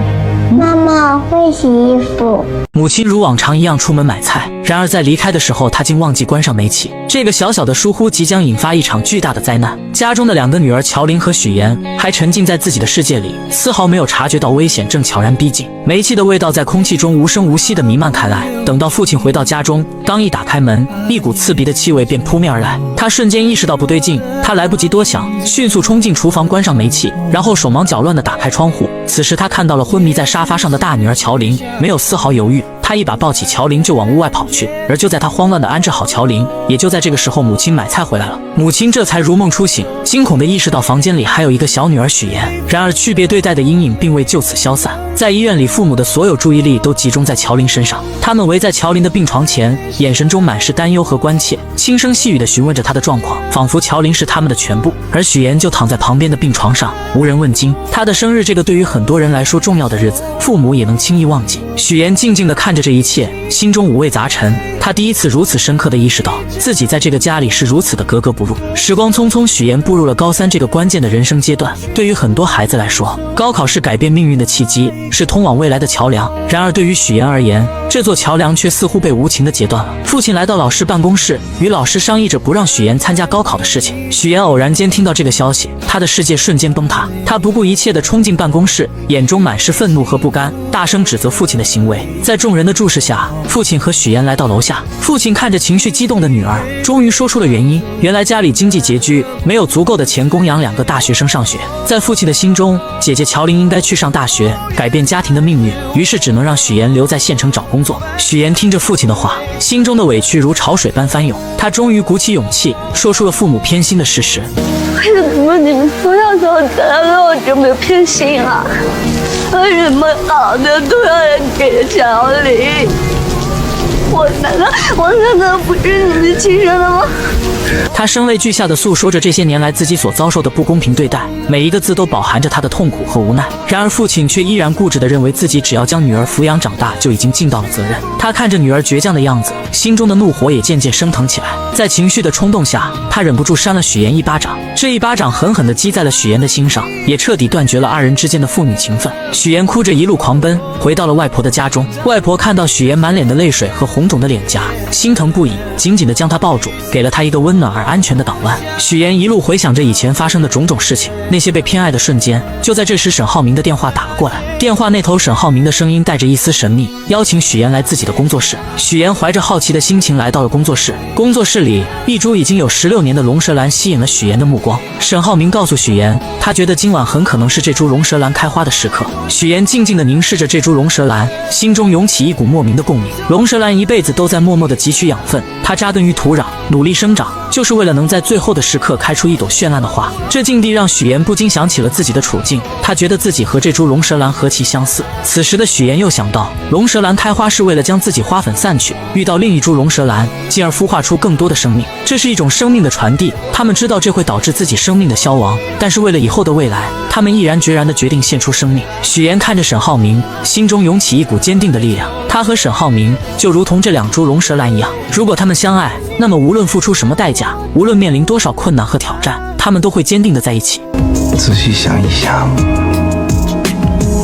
妈妈，我会洗衣服。母亲如往常一样出门买菜，然而在离开的时候，她竟忘记关上煤气。这个小小的疏忽即将引发一场巨大的灾难。家中的2个女儿乔琳和许妍还沉浸在自己的世界里，丝毫没有察觉到危险正悄然逼近。煤气的味道在空气中无声无息地弥漫开来。等到父亲回到家中，刚一打开门，一股刺鼻的气味便扑面而来。他瞬间意识到不对劲，他来不及多想，迅速冲进厨房关上煤气，然后手忙脚乱地打开窗户。此时他看到了昏迷在沙发上的大女儿乔琳，没有丝毫犹豫，他他一把抱起乔林就往屋外跑去。而就在他慌乱地安置好乔林，也就在这个时候，母亲买菜回来了。母亲这才如梦初醒，惊恐地意识到房间里还有一个小女儿许妍。然而区别对待的阴影并未就此消散，在医院里，父母的所有注意力都集中在乔林身上，他们围在乔林的病床前，眼神中满是担忧和关切，轻声细语地询问着他的状况，仿佛乔林是他们的全部。而许妍就躺在旁边的病床上，无人问津。她的生日，这个对于很多人来说重要的日子，父母也能轻易忘记。许妍静静地看着这一切，心中五味杂陈。她第一次如此深刻地意识到，自己在这个家里是如此的格格不入。时光匆匆，许妍步入了高3这个关键的人生阶段。对于很多孩子来说，高考是改变命运的契机，是通往未来的桥梁。然而对于许妍而言，这座桥梁却似乎被无情地截断了。父亲来到老师办公室，与老师商议着不让许妍参加高考的事情。许妍偶然间听到这个消息，她的世界瞬间崩塌。她不顾一切地冲进办公室，眼中满是愤怒和不甘，大声指责父亲的行为。在众人的注视下，父亲和许妍来到楼下。父亲看着情绪激动的女儿，终于说出了原因。原来家里经济拮据，没有足够的钱供养2个大学生上学。在父亲的心中，姐姐乔琳应该去上大学，改变家庭的命运，于是只能让许妍留在县城找工作。许妍听着父亲的话，心中的委屈如潮水般翻涌。她终于鼓起勇气，说出了父母偏心的事实。为什么你们从小到大对我这么偏心啊？为什么好的都要给乔琳？我难道不是你们亲生的吗？他声泪俱下地诉说着这些年来自己所遭受的不公平对待，每一个字都饱含着他的痛苦和无奈。然而父亲却依然固执地认为自己只要将女儿抚养长大就已经尽到了责任。他看着女儿倔强的样子，心中的怒火也渐渐升腾起来。在情绪的冲动下，他忍不住扇了许妍一巴掌。这一巴掌狠狠地击在了许妍的心上，也彻底断绝了2人之间的父女情分。许妍哭着一路狂奔，回到了外婆的家中。外婆看到许妍满脸的泪水和红肿的脸颊，心疼不已，紧紧地将她抱住，给了她一个温暖而安全的港湾。许妍一路回想着以前发生的种种事情，那些被偏爱的瞬间。就在这时，沈浩明的电话打了过来。电话那头，沈浩明的声音带着一丝神秘，邀请许妍来自己的工作室。许妍怀着好奇的心情来到了工作室。工作室里，一株已经有16年的龙舌兰吸引了许妍的目光。沈浩明告诉许妍，他觉得今晚很可能是这株龙舌兰开花的时刻。许妍静静地凝视着这株龙舌兰，心中涌起一股莫名的共鸣。龙舌兰一辈子都在默默地汲取养分，它扎根于土壤，努力生长，就是为了能在最后的时刻开出一朵绚烂的花。这境地让许妍不禁想起了自己的处境，她觉得自己和这株龙舌兰何其相似。此时的许妍又想到，龙舌兰开花是为了将自己花粉散去，遇到另一株龙舌兰，进而孵化出更多的生命。这是一种生命的传递，他们知道这会导致自己生命的消亡，但是为了以后的未来，他们毅然决然地决定献出生命。许妍看着沈浩明，心中涌起一股坚定的力量。他和沈浩明就如同这2株龙舌兰一样，如果他们相爱，那么无论付出什么代价，无论面临多少困难和挑战，他们都会坚定地在一起。仔细想一想，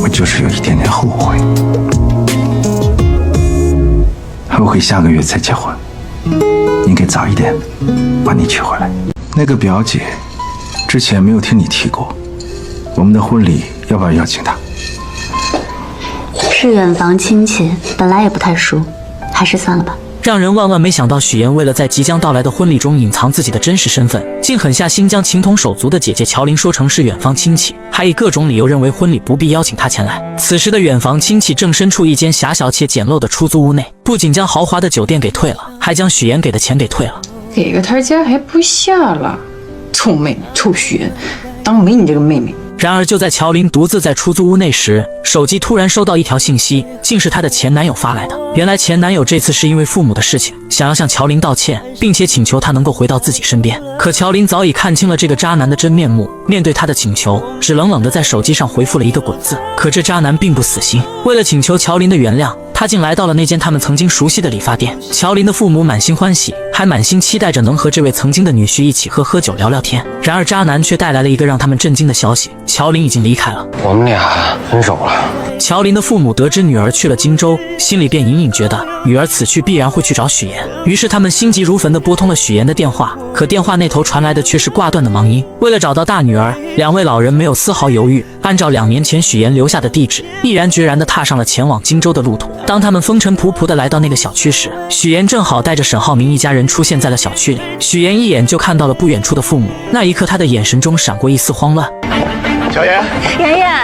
我就是有一点点后悔，后悔下个月才结婚，应该早一点把你娶回来。那个表姐之前没有听你提过，我们的婚礼要不要邀请她？是远房亲戚，本来也不太熟，还是算了吧。让人万万没想到，许妍为了在即将到来的婚礼中隐藏自己的真实身份，竟狠下心将情同手足的姐姐乔琳说成是远方亲戚，还以各种理由认为婚礼不必邀请她前来。此时的远房亲戚正身处一间狭小且简陋的出租屋内，不仅将豪华的酒店给退了，还将许妍给的钱给退了。给个他家还不下了，臭妹妹，臭许妍，当没你这个妹妹。然而就在乔琳独自在出租屋内时，手机突然收到一条信息，竟是她的前男友发来的。原来前男友这次是因为父母的事情，想要向乔琳道歉，并且请求她能够回到自己身边。可乔琳早已看清了这个渣男的真面目，面对他的请求，只冷冷地在手机上回复了一个滚字。可这渣男并不死心，为了请求乔琳的原谅，他竟来到了那间他们曾经熟悉的理发店。乔琳的父母满心欢喜，还满心期待着能和这位曾经的女婿一起喝酒聊聊天。然而渣男却带来了一个让他们震惊的消息，乔琳已经离开了。我们俩分手了。乔琳的父母得知女儿去了荆州，心里便隐隐觉得女儿此去必然会去找许妍，于是他们心急如焚地拨通了许妍的电话。可电话那头传来的却是挂断的忙音。为了找到大女儿，2位老人没有丝毫犹豫，按照2年前许妍留下的地址，毅然决然地踏上了前往荆州的路途。当他们风尘仆仆地来到那个小区时，许妍正好带着沈浩明一家人出现在了小区里。许妍一眼就看到了不远处的父母，那一刻她的眼神中闪过一丝慌乱。小妍，妍妍，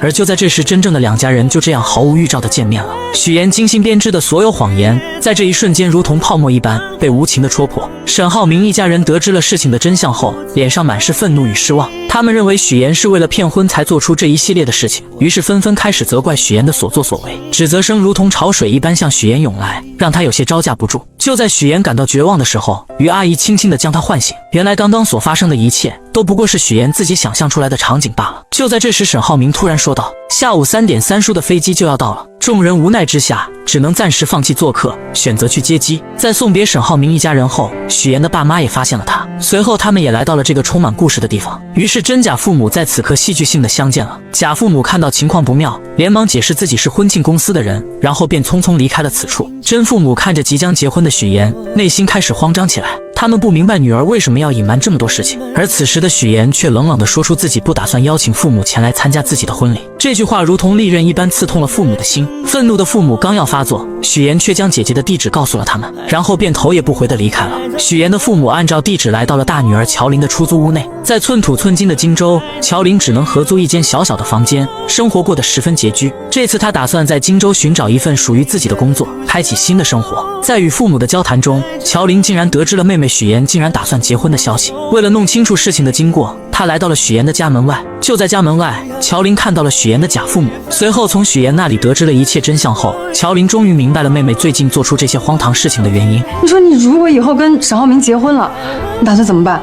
而就在这时，真正的两家人就这样毫无预兆的见面了。许岩精心编织的所有谎言，在这一瞬间如同泡沫一般被无情的戳破。沈浩明一家人得知了事情的真相后，脸上满是愤怒与失望。他们认为许岩是为了骗婚才做出这一系列的事情，于是纷纷开始责怪许岩的所作所为，指责声如同潮水一般向许岩涌来，让他有些招架不住。就在许岩感到绝望的时候，于阿姨轻轻地将他唤醒。原来刚刚所发生的一切都不过是许岩自己想象出来的场景罢了。就在这时，沈浩明突然说道：“下午3点3叔的飞机就要到了。”众人无奈之下，只能暂时放弃做客，选择去接机。在送别沈浩明一家人后，许岩的爸妈也发现了他，随后他们也来到了这个充满故事的地方。于是真假父母在此刻戏剧性的相见了。假父母看到情况不妙，连忙解释自己是婚庆公司的人，然后便匆匆离开了此处。真父母看着即将结婚的许岩，内心开始慌张起来。他们不明白女儿为什么要隐瞒这么多事情，而此时的许岩却冷冷地说出自己不打算邀请父母前来参加自己的婚礼。这句话如同利刃一般刺痛了父母的心。愤怒的父母刚要发作，许岩却将姐姐的地址告诉了他们，然后便头也不回地离开了。许岩的父母按照地址来到了大女儿乔琳的出租屋内。在寸土寸金的荆州，乔琳只能合租一间小小的房间，生活过得十分拮据。这次她打算在荆州寻找一份属于自己的工作，开启新的生活。在与父母的交谈中，乔琳竟然得知了妹妹许岩竟然打算结婚的消息。为了弄清楚事情的经过，她来到了许岩的家门外。就在家门外，乔琳看到了许岩的假父母，随后从许岩那里得知了一切真相后，乔琳终于明白了妹妹最近做出这些荒唐事情的原因。你说你如果以后跟沈浩明结婚了，你打算怎么办？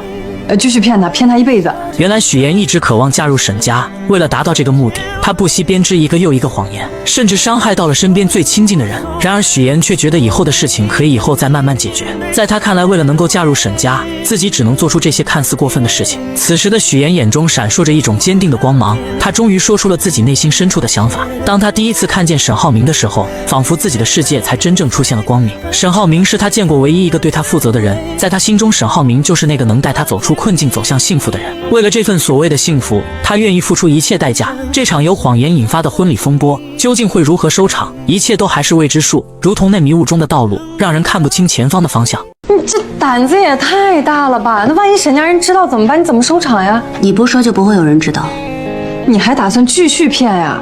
继续骗他一辈子。原来许岩一直渴望嫁入沈家，为了达到这个目的，他不惜编织一个又一个谎言，甚至伤害到了身边最亲近的人。然而许岩却觉得以后的事情可以以后再慢慢解决。在他看来，为了能够嫁入沈家，自己只能做出这些看似过分的事情。此时的许岩眼中闪烁着一种坚定的光芒，他终于说出了自己内心深处的想法。当他第一次看见沈浩明的时候，仿佛自己的世界才真正出现了光明。沈浩明是他见过唯一一个对他负责的人，在他心中，沈浩明就是那个能带他走出困境走向幸福的人。为了这份所谓的幸福，他愿意付出一切代价。这场由谎言引发的婚礼风波究竟会如何收场，一切都还是未知数，如同那迷雾中的道路，让人看不清前方的方向。你这胆子也太大了吧，那万一沈家人知道怎么办？你怎么收场呀？你不说就不会有人知道。你还打算继续骗呀？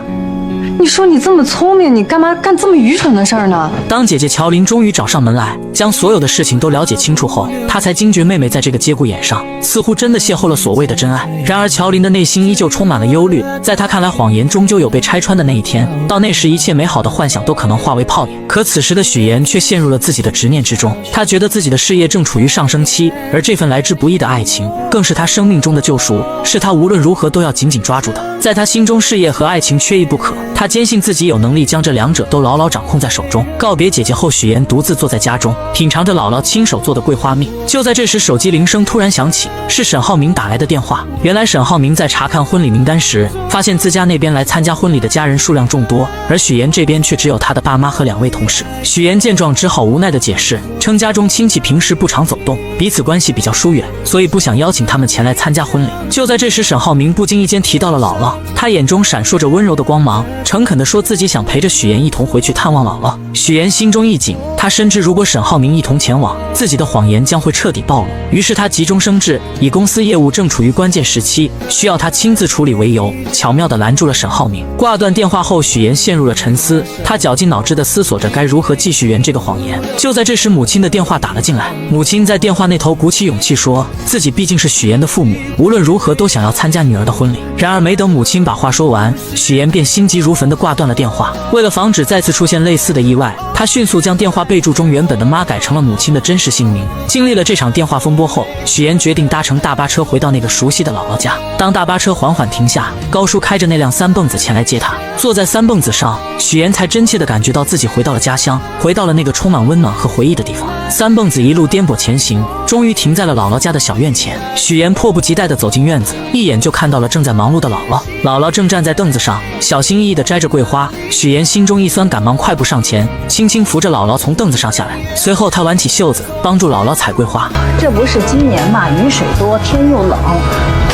你说你这么聪明，你干嘛干这么愚蠢的事儿呢？当姐姐乔琳终于找上门来，将所有的事情都了解清楚后，她才惊觉妹妹在这个节骨眼上似乎真的邂逅了所谓的真爱。然而乔琳的内心依旧充满了忧虑，在她看来，谎言终究有被拆穿的那一天，到那时一切美好的幻想都可能化为泡影。可此时的许岩却陷入了自己的执念之中，他觉得自己的事业正处于上升期，而这份来之不易的爱情更是他生命中的救赎，是他无论如何都要紧紧抓住的。在他心中，事业和爱情缺一不可，他坚信自己有能力将这两者都牢牢掌控在手中。告别姐姐后，许岩独自坐在家中，品尝着姥姥亲手做的桂花蜜。就在这时，手机铃声突然响起，是沈浩明打来的电话。原来沈浩明在查看婚礼名单时，发现自家那边来参加婚礼的家人数量众多，而许岩这边却只有他的爸妈和2位同事。许岩见状，只好无奈地解释，称家中亲戚平时不常走动，彼此关系比较疏远，所以不想邀请他们前来参加婚礼。就在这时，沈浩明不经意间提到了姥姥，他眼中闪烁着温柔的光芒，诚恳地说自己想陪着许岩一同回去探望姥姥。许岩心中一紧，他深知如果沈浩明一同前往，自己的谎言将会彻底暴露。于是他急中生智，以公司业务正处于关键时期，需要他亲自处理为由，巧妙地拦住了沈浩明。挂断电话后，许岩陷入了沉思，他绞尽脑汁地思索着该如何继续圆这个谎言。就在这时，母亲的电话打了进来。母亲在电话那头鼓起勇气说，自己毕竟是许岩的父母，无论如何都想要参加女儿的婚礼。然而没等母亲把话说完，许岩便心急如焚地挂断了电话。为了防止再次出现类似的意外，他迅速将电话备注中原本的妈改成了母亲的真实姓名。经历了这场电话风波后，许岩决定搭乘大巴车回到那个熟悉的姥姥家。当大巴车缓缓停下，高叔开着那辆3蹦子前来接他。坐在3蹦子上，许岩才真切地感觉到自己回到了家乡，回到了那个充满温暖和回忆的地方。3蹦子一路颠簸前行，终于停在了姥姥家的小院前。许岩迫不及待地走进院子，一眼就看到了正在忙碌的姥姥。姥姥正站在凳子上，小心翼翼地摘着桂花。许岩心中一酸，赶忙快步上前，轻轻扶着姥姥从凳子上下来。随后他挽起袖子，帮助姥姥采桂花。这不是今年嘛，雨水多，天又冷，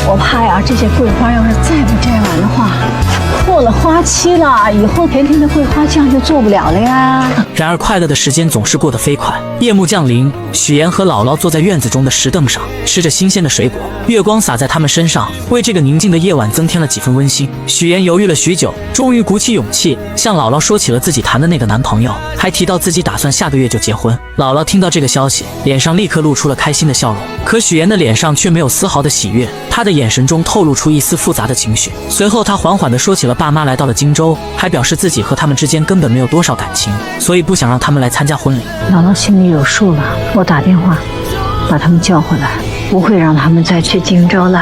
我怕呀，这些桂花要是再不摘完的话，破过了花期了，以后甜甜的桂花酱就做不了了呀。然而快乐的时间总是过得飞快。夜幕降临，许妍和姥姥坐在院子中的石凳上，吃着新鲜的水果，月光洒在他们身上，为这个宁静的夜晚增添了几分温馨。许妍犹豫了许久，终于鼓起勇气向姥姥说起了自己谈的那个男朋友，还提到自己打算下个月就结婚。姥姥听到这个消息，脸上立刻露出了开心的笑容，可许妍的脸上却没有丝毫的喜悦，她的眼神中透露出一丝复杂的情绪。随后她缓缓地说起了爸妈来到了荆州，还表示自己和他们之间根本没有多少感情，所以不想让他们来参加婚礼。姥姥心里有数了，我打电话把他们叫回来，不会让他们再去荆州了。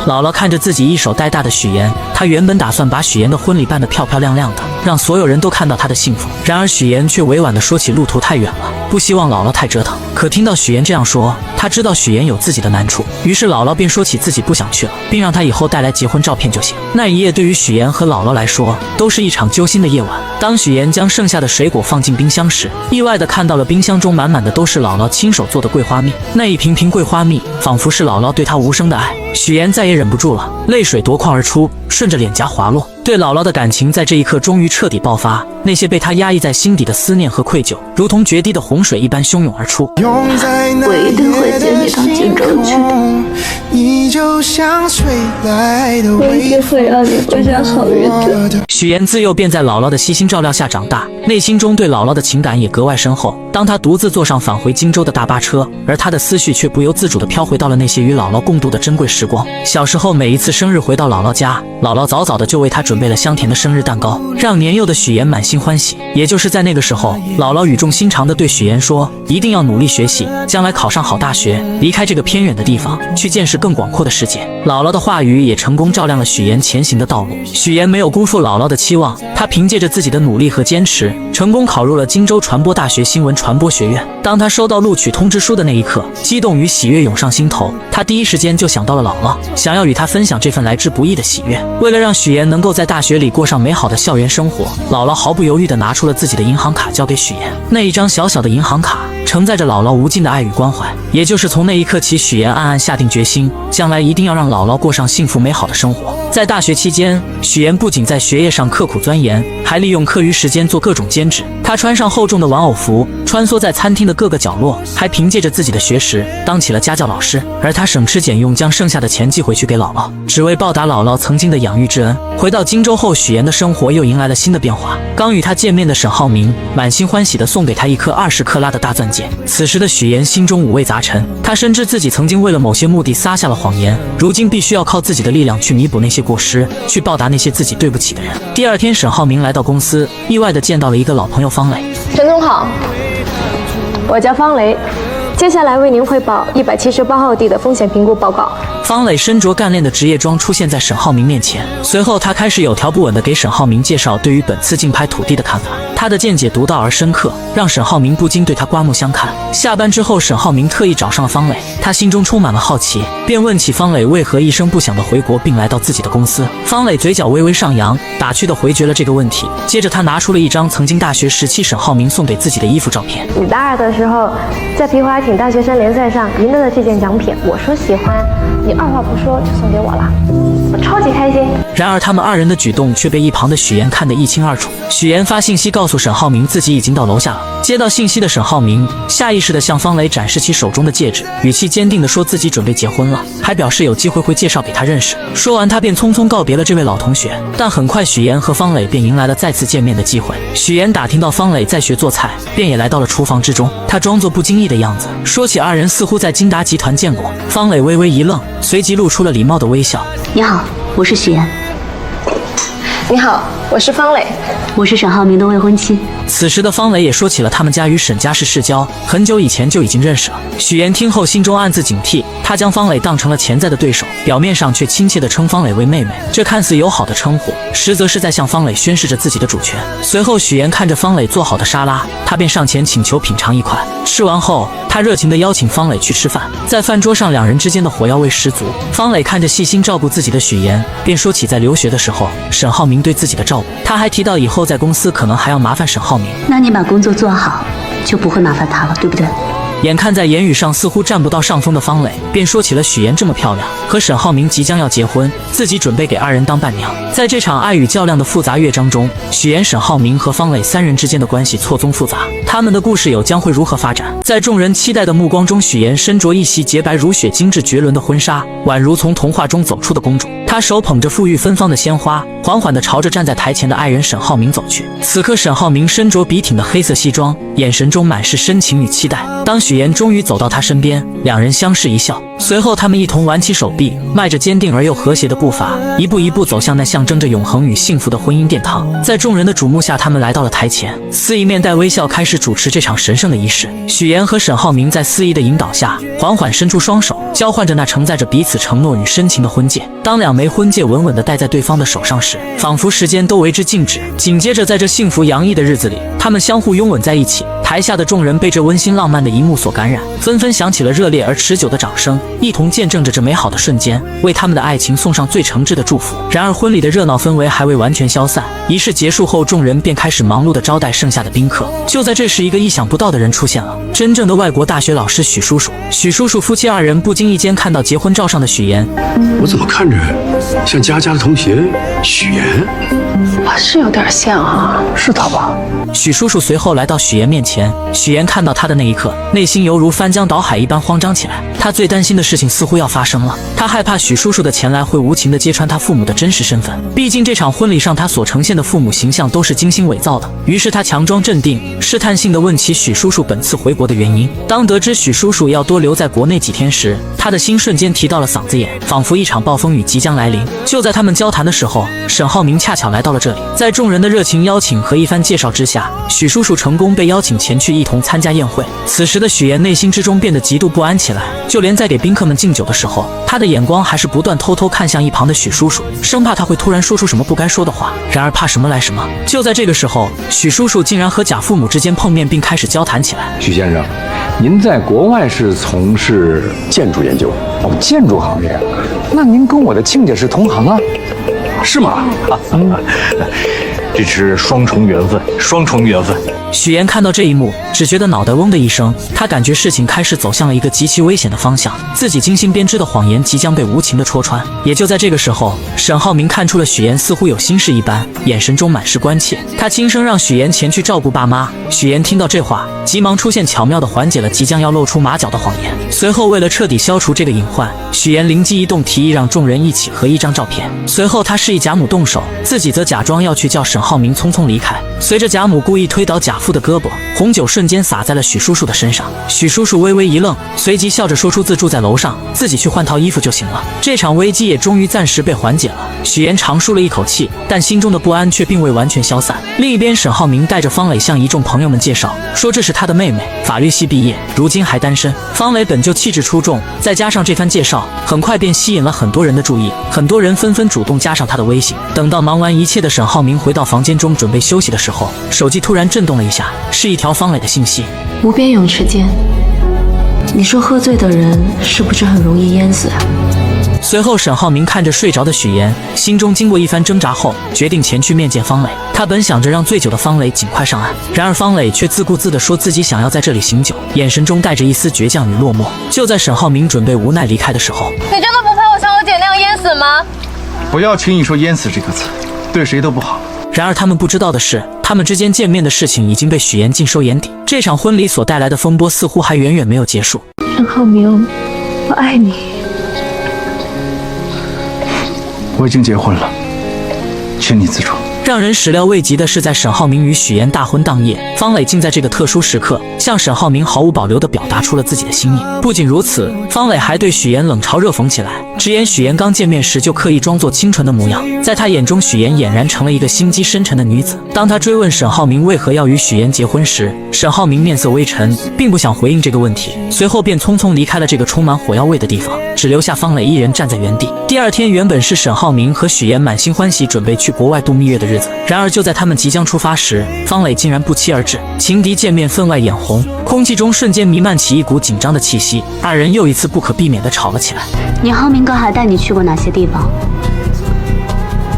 姥姥看着自己一手带大的许妍，她原本打算把许妍的婚礼办得漂漂亮亮的，让所有人都看到她的幸福。然而许妍却委婉地说起路途太远了，不希望姥姥太折腾。可听到许妍这样说，她知道许妍有自己的难处，于是姥姥便说起自己不想去了，并让她以后带来结婚照片就行。那一夜对于许妍和姥姥来说都是一场揪心的夜晚。当许妍将剩下的水果放进冰箱时，意外地看到了冰箱中满满的都是姥姥亲手做的桂花蜜。那一瓶瓶桂花蜜仿佛是姥姥对她无声的爱。许妍再也忍不住了，泪水夺眶而出，顺着脸颊滑落。对姥姥的感情在这一刻终于彻底爆发，那些被她压抑在心底的思念和愧疚，如同决堤的洪水一般汹涌而出。我一定会接你到荆州去的，我一定会让你过上好日子。许妍自幼便在姥姥的悉心照料下长大，内心中对姥姥的情感也格外深厚。当她独自坐上返回荆州的大巴车，而她的思绪却不由自主地飘回到了那些与姥姥共度的珍贵时光。小时候每一次生日回到姥姥家，姥姥早早的就为她准备了香甜的生日蛋糕，让年幼的许妍满心欢喜。也就是在那个时候，姥姥语重心长地对许妍说，一定要努力学习，将来考上好大学，离开这个偏远的地方，去见识更广阔的世界。姥姥的话语也成功照亮了许妍前行的道路。许妍没有辜负姥姥的期望，她凭借着自己的努力和坚持，成功考入了荆州传播大学新闻传播学院。当她收到录取通知书的那一刻，激动与喜悦涌上心头，她第一时间就想到了姥姥，想要与她分享这份来之不易的喜悦。为了让许妍能够在大学里过上美好的校园生活，姥姥毫不犹豫地拿出了自己的银行卡交给许妍。那一张小小的银行卡承载着姥姥无尽的爱与关怀。也就是从那一刻起，许妍暗暗下定决心，将来一定要让姥姥过上幸福美好的生活。在大学期间，许妍不仅在学业上刻苦钻研，还利用课余时间做各种兼职。她穿上厚重的玩偶服，穿梭在餐厅的各个角落，还凭借着自己的学识当起了家教老师。而她省吃俭用，将剩下的钱寄回去给姥姥，只为报答姥姥曾经的养育之恩。回到荆州后，许妍的生活又迎来了新的变化。刚与她见面的沈浩明满心欢喜地送给她一颗20克拉的大钻戒。此时的许妍心中五味杂陈，她深知自己曾经为了某些目的撒下了谎言，如今必须要靠自己的力量去弥补那些过失，去报答那些自己对不起的人。第二天，沈浩明来到公司，意外地见到了一个老朋友方磊。沈总好，我叫方雷，接下来为您汇报178号地的风险评估报告。方磊身着干练的职业装出现在沈浩明面前，随后他开始有条不紊地给沈浩明介绍对于本次竞拍土地的看法。他的见解独到而深刻，让沈浩明不禁对他刮目相看。下班之后，沈浩明特意找上了方磊，他心中充满了好奇，便问起方磊为何一声不响地回国并来到自己的公司。方磊嘴角微微上扬，打趣地回绝了这个问题。接着他拿出了一张曾经大学时期沈浩明送给自己的衣服照片。你大2的时候在皮划艇大学生联赛上赢得了这件奖品，我说喜欢，你二话不说就送给我了，我超级开心。然而他们二人的举动却被一旁的许妍看得一清二楚。许妍发信息告诉沈浩明自己已经到楼下了。接到信息的沈浩明下意识地向方磊展示起手中的戒指，语气坚定地说自己准备结婚了，还表示有机会会介绍给他认识。说完他便匆匆告别了这位老同学。但很快许妍和方磊便迎来了再次见面的机会。许妍打听到方磊在学做菜，便也来到了厨房之中。他装作不经意的样子，说起二人似乎在金达集团见过。方磊微微一愣，随即露出了礼貌的微笑。你好，我是许妍。你好，我是方磊，我是沈浩明的未婚妻。此时的方磊也说起了他们家与沈家是世交，很久以前就已经认识了。许妍听后心中暗自警惕，她将方磊当成了潜在的对手，表面上却亲切地称方磊为妹妹。这看似友好的称呼，实则是在向方磊宣示着自己的主权。随后许妍看着方磊做好的沙拉，她便上前请求品尝一块。吃完后，她热情地邀请方磊去吃饭。在饭桌上，两人之间的火药味十足。方磊看着细心照顾自己的许妍，便说起在留学的时候沈浩明对自己的照顾。他还提到以后在公司可能还要麻烦沈浩明。那你把工作做好，就不会麻烦他了，对不对？眼看在言语上似乎占不到上风的方磊，便说起了许妍这么漂亮，和沈浩明即将要结婚，自己准备给二人当伴娘。在这场爱与较量的复杂乐章中，许妍、沈浩明和方磊三人之间的关系错综复杂，他们的故事有将会如何发展？在众人期待的目光中，许妍身着一袭洁白如雪、精致绝伦的婚纱，宛如从童话中走出的公主。她手捧着馥郁芬芳的鲜花，缓缓地朝着站在台前的爱人沈浩明走去。此刻，沈浩明身着笔挺的黑色西装，眼神中满是深情与期待。当许妍终于走到他身边，两人相视一笑，随后他们一同挽起手臂，迈着坚定而又和谐的步伐，一步一步走向那象征着永恒与幸福的婚姻殿堂。在众人的瞩目下，他们来到了台前，司仪面带微笑开始主持这场神圣的仪式。许妍和沈浩明在司仪的引导下，缓缓伸出双手，交换着那承载着彼此承诺与深情的婚戒。当两枚婚戒稳稳地戴在对方的手上时，仿佛时间都为之静止。紧接着，在这幸福洋溢的日子里，他们相互拥吻在一起。台下的众人被这温馨浪漫的一幕所感染，纷纷响起了热烈而持久的掌声，一同见证着这美好的瞬间，为他们的爱情送上最诚挚的祝福。然而，婚礼的热闹氛围还未完全消散，仪式结束后，众人便开始忙碌地招待剩下的宾客。就在这时，一个意想不到的人出现了，真正的外国大学老师许叔叔。许叔叔夫妻二人不经意间看到结婚照上的许妍，我怎么看着像佳佳的同学许妍？是有点像啊，是他吧？许叔叔随后来到许妍面前，许妍看到他的那一刻，内心犹如翻江倒海一般慌张起来。他最担心的事情似乎要发生了，他害怕许叔叔的前来会无情地揭穿他父母的真实身份。毕竟这场婚礼上他所呈现的父母形象都是精心伪造的。于是他强装镇定，试探性地问起许叔叔本次回国的原因。当得知许叔叔要多留在国内几天时，他的心瞬间提到了嗓子眼，仿佛一场暴风雨即将来临。就在他们交谈的时候，沈浩明恰巧来到了这里。在众人的热情邀请和一番介绍之下，许叔叔成功被邀请前去一同参加宴会。此时的许妍内心之中变得极度不安起来，就连在给宾客们敬酒的时候，她的眼光还是不断偷偷看向一旁的许叔叔，生怕他会突然说出什么不该说的话。然而怕什么来什么，就在这个时候，许叔叔竟然和贾父母之间碰面，并开始交谈起来。许先生，您在国外是从事建筑研究建筑行业，那您跟我的亲家是同行啊？是吗？这是双重缘分，双重缘分。许妍看到这一幕，只觉得脑袋嗡的一声，她感觉事情开始走向了一个极其危险的方向，自己精心编织的谎言即将被无情的戳穿。也就在这个时候，沈浩明看出了许妍似乎有心事一般，眼神中满是关切，他轻声让许妍前去照顾爸妈。许妍听到这话，急忙出现，巧妙地缓解了即将要露出马脚的谎言。随后，为了彻底消除这个隐患，许妍灵机一动，提议让众人一起合一张照片。随后，他示意贾母动手，自己则假装要去叫沈浩明匆匆离开。随着贾母故意推倒贾父的胳膊，红酒瞬间洒在了许叔叔的身上。许叔叔微微一愣，随即笑着说出自住在楼上，自己去换套衣服就行了。这场危机也终于暂时被缓解了。许妍长舒了一口气，但心中的不安却并未完全消散。另一边，沈浩明带着方磊向一众朋友们介绍，说这是他的妹妹，法律系毕业，如今还单身。方磊本就气质出众，再加上这番介绍，很快便吸引了很多人的注意，很多人纷纷主动加上他的微信。等到忙完一切的沈浩明回到房间中准备休息的时候，手机突然震动了一下，是一条方磊的信息。无边泳池间，你说喝醉的人是不是很容易淹死啊？随后，沈浩明看着睡着的许妍，心中经过一番挣扎后，决定前去面见方磊。他本想着让醉酒的方磊尽快上岸，然而方磊却自顾自地说自己想要在这里醒酒，眼神中带着一丝倔强与落寞。就在沈浩明准备无奈离开的时候，你真的不怕我像我姐那样淹死吗？不要轻易说淹死这个词，对谁都不好。然而他们不知道的是，他们之间见面的事情已经被许妍尽收眼底。这场婚礼所带来的风波似乎还远远没有结束。沈浩明，我爱你。我已经结婚了，请你自重。让人始料未及的是，在沈浩明与许妍大婚当夜，方磊竟在这个特殊时刻向沈浩明毫无保留地表达出了自己的心意。不仅如此，方磊还对许妍冷嘲热讽起来，直言许妍刚见面时就刻意装作清纯的模样，在他眼中许妍俨然成了一个心机深沉的女子。当他追问沈浩明为何要与许妍结婚时，沈浩明面色微沉，并不想回应这个问题，随后便匆匆离开了这个充满火药味的地方，只留下方磊一人站在原地。第二天原本是沈浩明和许妍满心欢喜准备去国外度蜜月的日子，然而就在他们即将出发时，方磊竟然不期而至。情敌见面分外眼红，空气中瞬间弥漫起一股紧张的气息，二人又一次不可避免地吵了起来。你浩明哥还带你去过哪些地方？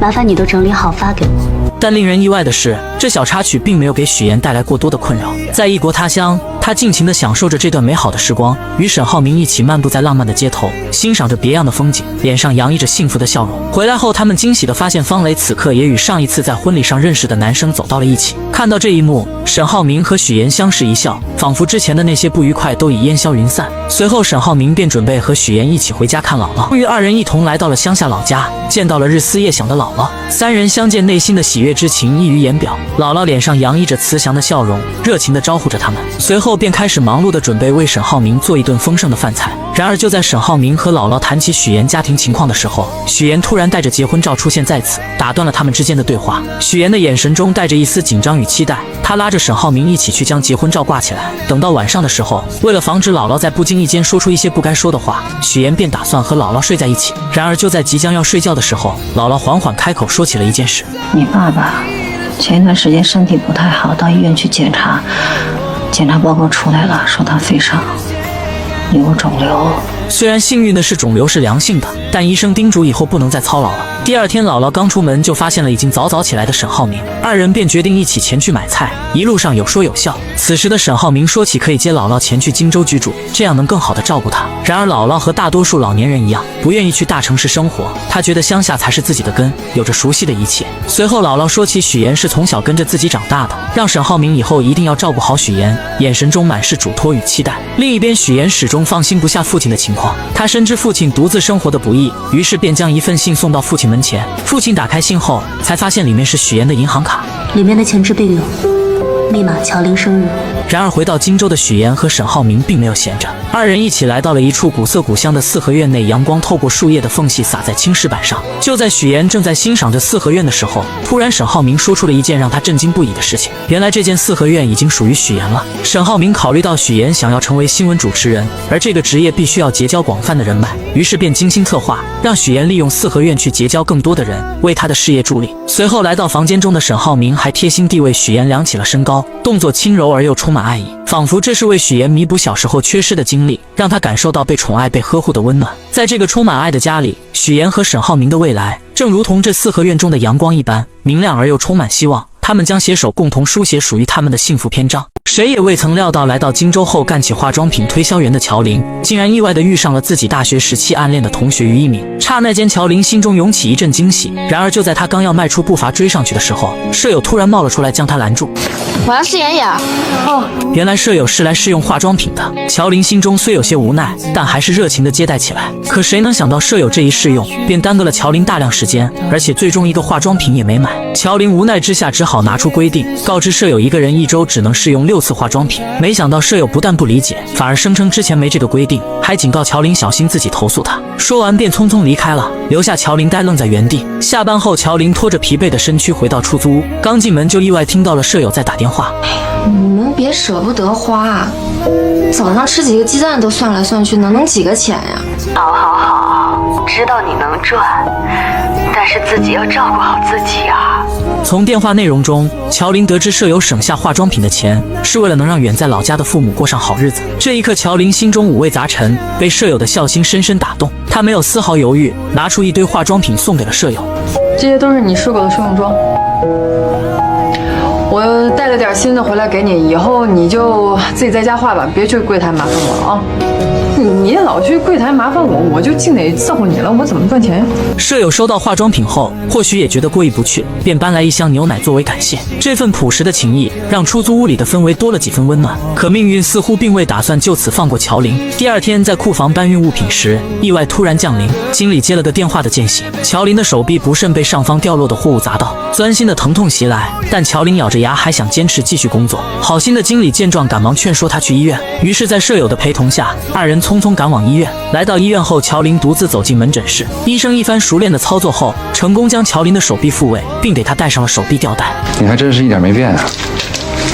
麻烦你都整理好发给我。但令人意外的是，这小插曲并没有给许妍带来过多的困扰。在异国他乡，他尽情地享受着这段美好的时光，与沈浩明一起漫步在浪漫的街头，欣赏着别样的风景，脸上洋溢着幸福的笑容。回来后，他们惊喜地发现方磊此刻也与上一次在婚礼上认识的男生走到了一起。看到这一幕，沈浩明和许岩相视一笑，仿佛之前的那些不愉快都已烟消云散。随后，沈浩明便准备和许岩一起回家看姥姥。终于，二人一同来到了乡下老家，见到了日思夜想的姥姥。三人相见，内心的喜悦之情溢于言表。姥姥脸上洋溢着慈祥的笑容，热情地招呼着他们。随后便开始忙碌地准备为沈浩明做一顿丰盛的饭菜。然而，就在沈浩明和姥姥谈起许岩家庭情况的时候，许岩突然带着结婚照出现在此，打断了他们之间的对话。许岩的眼神中带着一丝紧张与期待，他拉着沈浩明一起去将结婚照挂起来。等到晚上的时候，为了防止姥姥在不经意间说出一些不该说的话，许岩便打算和姥姥睡在一起。然而，就在即将要睡觉的时候，姥姥缓缓开口说起了一件事：你爸爸前一段时间身体不太好，到医院去检查，检查报告出来了，说他肺上有肿瘤。虽然幸运的是肿瘤是良性的，但医生叮嘱以后不能再操劳了。第二天，姥姥刚出门就发现了已经早起来的沈浩明，二人便决定一起前去买菜，一路上有说有笑。此时的沈浩明说起可以接姥姥前去荆州居住，这样能更好的照顾她。然而姥姥和大多数老年人一样，不愿意去大城市生活，她觉得乡下才是自己的根，有着熟悉的一切。随后姥姥说起许岩是从小跟着自己长大的，让沈浩明以后一定要照顾好许岩，眼神中满是嘱托与期待。另一边，许岩始终放心不下父亲的情况，他深知父亲独自生活的不易，于是便将一份信送到父亲门前。父亲打开信后，才发现里面是许岩的银行卡，里面的钱支并有密码乔玲生日。然而回到荆州的许岩和沈浩明并没有闲着，二人一起来到了一处古色古香的四合院内，阳光透过树叶的缝隙洒在青石板上。就在许岩正在欣赏着四合院的时候，突然沈浩明说出了一件让他震惊不已的事情。原来这间四合院已经属于许岩了。沈浩明考虑到许岩想要成为新闻主持人，而这个职业必须要结交广泛的人脉，于是便精心策划，让许岩利用四合院去结交更多的人，为他的事业助力。随后来到房间中的沈浩明还贴心地为许岩量起了身高，动作轻柔而又充满爱意，仿佛这是为许岩弥补小时候缺失的经历，让他感受到被宠爱被呵护的温暖。在这个充满爱的家里，许岩和沈浩明的未来正如同这四合院中的阳光一般明亮而又充满希望，他们将携手共同书写属于他们的幸福篇章。谁也未曾料到，来到荆州后干起化妆品推销员的乔玲，竟然意外地遇上了自己大学时期暗恋的同学于一鸣。刹那间，乔玲心中涌起一阵惊喜。然而就在她刚要迈出步伐追上去的时候，舍友突然冒了出来将她拦住。我要试妍妍。哦，原来舍友是来试用化妆品的。乔玲心中虽有些无奈，但还是热情地接待起来。可谁能想到舍友这一试用，便耽搁了乔玲大量时间，而且最终一个化妆品也没买。乔玲无奈之下只好拿出规定，告知舍友一个人一周只能试用6次化妆品。没想到舍友不但不理解，反而声称之前没这个规定，还警告乔玲小心自己投诉他。说完便匆匆离开了，留下乔玲呆愣在原地。下班后，乔玲拖着疲惫的身躯回到出租屋，刚进门就意外听到了舍友在打电话。你们别舍不得花，早上吃几个鸡蛋都算来算去，能几个钱呀？好，知道你能赚，但是自己要照顾好自己啊。从电话内容中，乔玲得知舍友省下化妆品的钱是为了能让远在老家的父母过上好日子。这一刻，乔玲心中五味杂陈，被舍友的孝心深深打动。她没有丝毫犹豫，拿出一堆化妆品送给了舍友。这些都是你试过的试用装，我带了点新的回来给你，以后你就自己在家画吧，别去柜台麻烦我了啊。你老去柜台麻烦我，我就净得伺候你了，我怎么赚钱呀？舍友收到化妆品后，或许也觉得过意不去，便搬来一箱牛奶作为感谢。这份朴实的情谊让出租屋里的氛围多了几分温暖。可命运似乎并未打算就此放过乔玲。第二天在库房搬运物品时，意外突然降临，经理接了个电话的间隙，乔玲的手臂不慎被上方掉落的货物砸到，钻心的疼痛袭来，但乔玲咬着牙还想坚持继续工作。好心的经理见状赶忙劝说她去医院，于是在舍友的陪同下，二人匆匆赶往医院。来到医院后，乔玲独自走进门诊室，医生一番熟练的操作后，成功将乔玲的手臂复位，并给她戴上了手臂吊带。你还真是一点没变啊。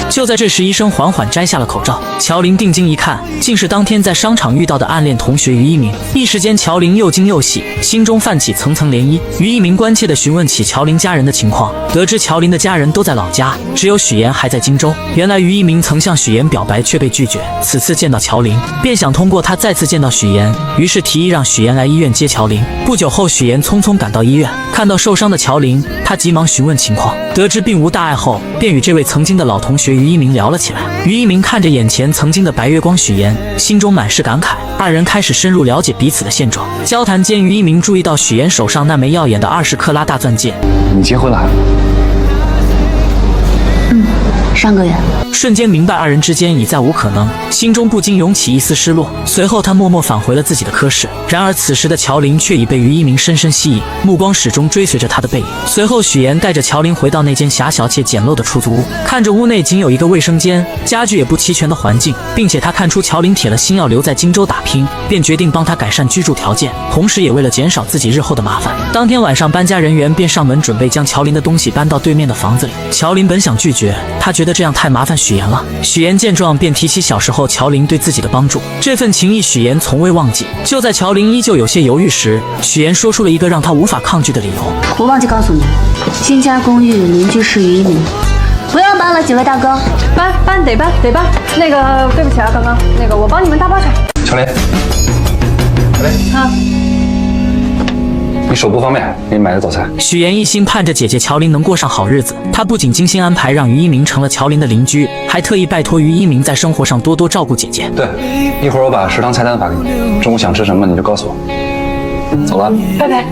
就在这时，医生缓缓摘下了口罩，乔玲定睛一看，竟是当天在商场遇到的暗恋同学于一鸣。一时间，乔玲又惊又喜，心中泛起层层涟漪。于一鸣关切地询问起乔玲家人的情况，得知乔玲的家人都在老家，只有许岩还在荆州。原来于一鸣曾向许岩表白却被拒绝，此次见到乔玲，便想通过他再次见到许岩，于是提议让许岩来医院接乔玲。不久后，许岩匆匆赶到医院，看到受伤的乔玲，他急忙询问情况，得知并无大碍后，便与这位曾经的老同学于于一鸣聊了起来。于一鸣看着眼前曾经的白月光许妍，心中满是感慨。二人开始深入了解彼此的现状。交谈间，于一鸣注意到许妍手上那枚耀眼的20克拉大钻戒。你结婚了？上个月，瞬间明白二人之间已再无可能，心中不禁涌起一丝失落。随后他默默返回了自己的科室。然而此时的乔林却已被于一鸣深深吸引，目光始终追随着他的背影。随后许妍带着乔林回到那间狭小且简陋的出租屋，看着屋内仅有一个卫生间，家具也不齐全的环境，并且他看出乔林铁了心要留在荆州打拼，便决定帮他改善居住条件，同时也为了减少自己日后的麻烦。当天晚上，搬家人员便上门准备将乔林的东西搬到对面的房子里。乔林本想拒绝，他觉得这样太麻烦许妍了。许妍见状便提起小时候乔林对自己的帮助，这份情谊许妍从未忘记。就在乔林依旧有些犹豫时，许妍说出了一个让他无法抗拒的理由。我忘记告诉你，新家公寓邻居是于一鸣，不用搬了，几位大哥。搬得搬。那个对不起啊，刚刚那个我帮你们搭包场。乔林，啊。你手不方便，给你买的早餐。许妍一心盼着姐姐乔林能过上好日子，她不仅精心安排让于一鸣成了乔林的邻居，还特意拜托于一鸣在生活上多多照顾姐姐。对，一会儿我把食堂菜单发给你，中午想吃什么你就告诉我。走了，拜拜。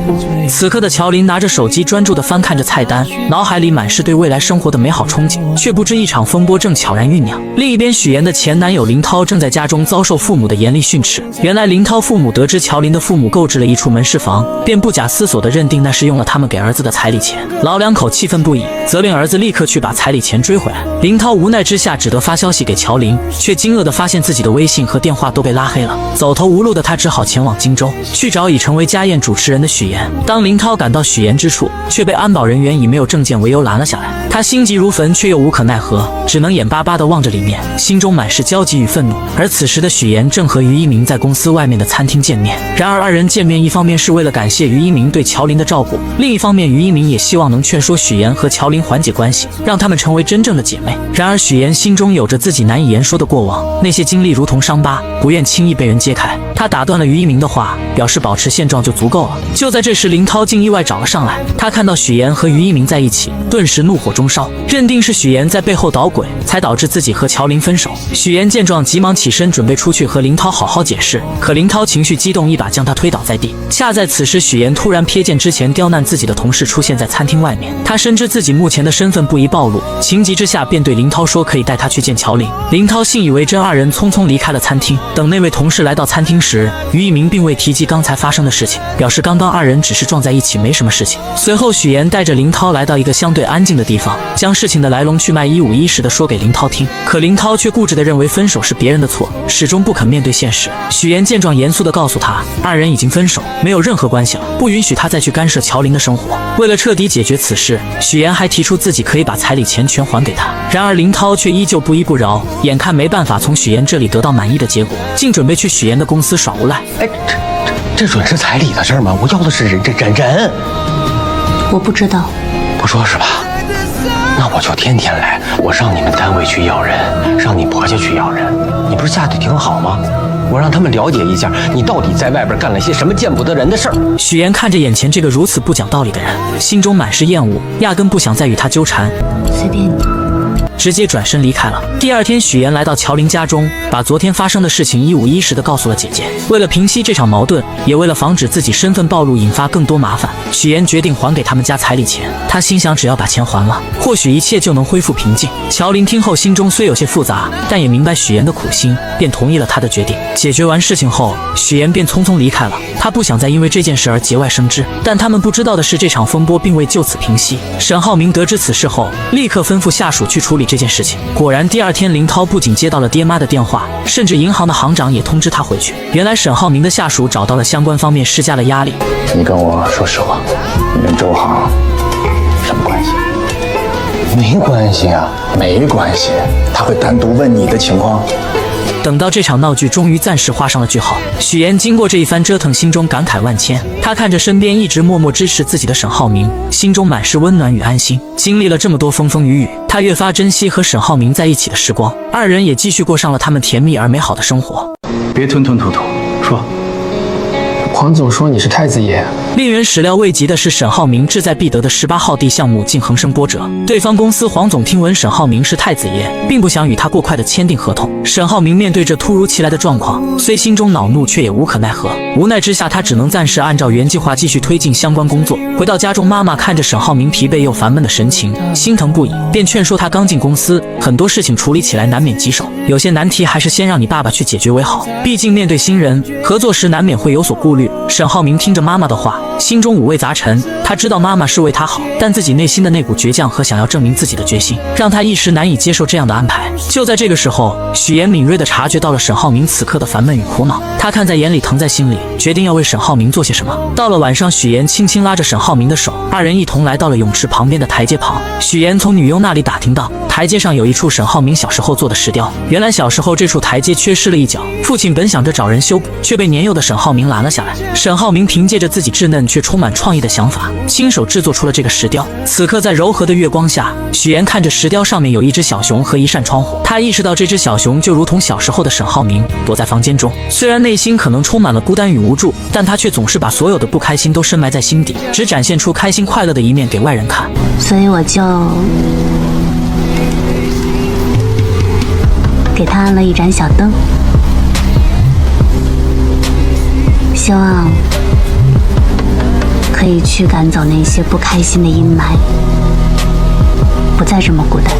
此刻的乔林拿着手机专注地翻看着菜单，脑海里满是对未来生活的美好憧憬，却不知一场风波正悄然酝酿。另一边，许妍的前男友林涛正在家中遭受父母的严厉训斥。原来林涛父母得知乔林的父母购置了一处门市房，便不假思索地认定那是用了他们给儿子的彩礼钱。老两口气愤不已，责令儿子立刻去把彩礼钱追回来。林涛无奈之下只得发消息给乔林，却惊愕地发现自己的微信和电话都被拉黑了。走投无路的他只好前往荆州，去找已成为家宴主持人的许妍。当林涛赶到许妍之处，却被安保人员以没有证件为由拦了下来。他心急如焚，却又无可奈何，只能眼巴巴地望着里面，心中满是焦急与愤怒。而此时的许妍正和于一鸣在公司外面的餐厅见面。然而二人见面，一方面是为了感谢于一鸣对乔林的照顾，另一方面于一鸣也希望能劝说许妍和乔林缓解关系，让他们成为真正的姐妹。然而许妍心中有着自己难以言说的过往，那些经历如同伤疤，不愿轻易被人揭开。他打断了于一鸣的话，表示保持现状就足够了。就在这时，林涛竟意外找了上来。他看到许妍和于一鸣在一起，顿时怒火中烧，认定是许妍在背后捣鬼，才导致自己和乔林分手。许妍见状，急忙起身准备出去和林涛好好解释，可林涛情绪激动，一把将他推倒在地。恰在此时，许妍突然瞥见之前刁难自己的同事出现在餐厅外面，他深知自己目前的身份不宜暴露，情急之下便对林涛说可以带他去见乔林。林涛信以为真，二人匆匆离开了餐厅。等那位同事来到餐厅时，于一鸣并未提及刚才发生的事情，表示刚刚二人只是撞在一起，没什么事情。随后许妍带着林涛来到一个相对安静的地方，将事情的来龙去脉一五一十地说给林涛听。可林涛却固执地认为分手是别人的错，始终不肯面对现实。许妍见状，严肃地告诉他，二人已经分手，没有任何关系了，不允许他再去干涉乔林的生活。为了彻底解决此事，许妍还提出自己可以把彩礼钱全还给他。然而林涛却依旧不依不饶，眼看没办法从许妍这里得到满意的结果，竟准备去许妍的公司耍无赖。这准是彩礼的事儿吗？我要的是人。我不知道。不说是吧？那我就天天来，我上你们单位去要人，上你婆家去要人。你不是嫁得挺好吗？我让他们了解一下，你到底在外边干了些什么见不得人的事儿。许妍看着眼前这个如此不讲道理的人，心中满是厌恶，压根不想再与他纠缠。随便你。直接转身离开了。第二天，许妍来到乔林家中，把昨天发生的事情一五一十地告诉了姐姐。为了平息这场矛盾，也为了防止自己身份暴露引发更多麻烦，许妍决定还给他们家彩礼钱。她心想，只要把钱还了，或许一切就能恢复平静。乔林听后，心中虽有些复杂，但也明白许妍的苦心，便同意了她的决定。解决完事情后，许妍便匆匆离开了。她不想再因为这件事而节外生枝。但他们不知道的是，这场风波并未就此平息。沈浩明得知此事后，立刻吩咐下属去处理这件事情。果然，第二天林涛不仅接到了爹妈的电话，甚至银行的行长也通知他回去。原来沈浩明的下属找到了相关方面，施加了压力。你跟我说实话，你跟周航什么关系？没关系啊，没关系。他会单独问你的情况。等到这场闹剧终于暂时画上了句号，许妍经过这一番折腾，心中感慨万千。她看着身边一直默默支持自己的沈浩明，心中满是温暖与安心。经历了这么多风风雨雨，她越发珍惜和沈浩明在一起的时光。二人也继续过上了他们甜蜜而美好的生活。别吞吞吐吐，说。黄总说你是太子爷。令人始料未及的是，沈浩明志在必得的18号地项目竟横生波折。对方公司黄总听闻沈浩明是太子爷，并不想与他过快的签订合同。沈浩明面对这突如其来的状况，虽心中恼怒，却也无可奈何。无奈之下，他只能暂时按照原计划继续推进相关工作。回到家中，妈妈看着沈浩明疲惫又烦闷的神情，心疼不已，便劝说他刚进公司，很多事情处理起来难免棘手，有些难题还是先让你爸爸去解决为好。毕竟面对新人，合作时难免会有所顾虑。沈浩明听着妈妈的话，心中五味杂陈。他知道妈妈是为他好，但自己内心的那股倔强和想要证明自己的决心，让他一时难以接受这样的安排。就在这个时候，许岩敏锐地察觉到了沈浩明此刻的烦闷与苦恼，他看在眼里，疼在心里，决定要为沈浩明做些什么。到了晚上，许岩轻轻拉着沈浩明的手，二人一同来到了泳池旁边的台阶旁。许岩从女佣那里打听到，台阶上有一处沈浩明小时候做的石雕。原来小时候这处台阶缺失了一角，父亲本想着找人修补，却被年幼的沈浩明拦了下来。沈浩明凭借着自己稚嫩却充满创意的想法，亲手制作出了这个石雕。此刻在柔和的月光下，许岩看着石雕上面有一只小熊和一扇窗户，他意识到这只小熊就如同小时候的沈浩明，躲在房间中。虽然内心可能充满了孤单与无助，但他却总是把所有的不开心都深埋在心底，只展现出开心快乐的一面给外人看。所以我就给他安了一盏小灯，希望可以驱赶走那些不开心的阴霾，不再这么孤单。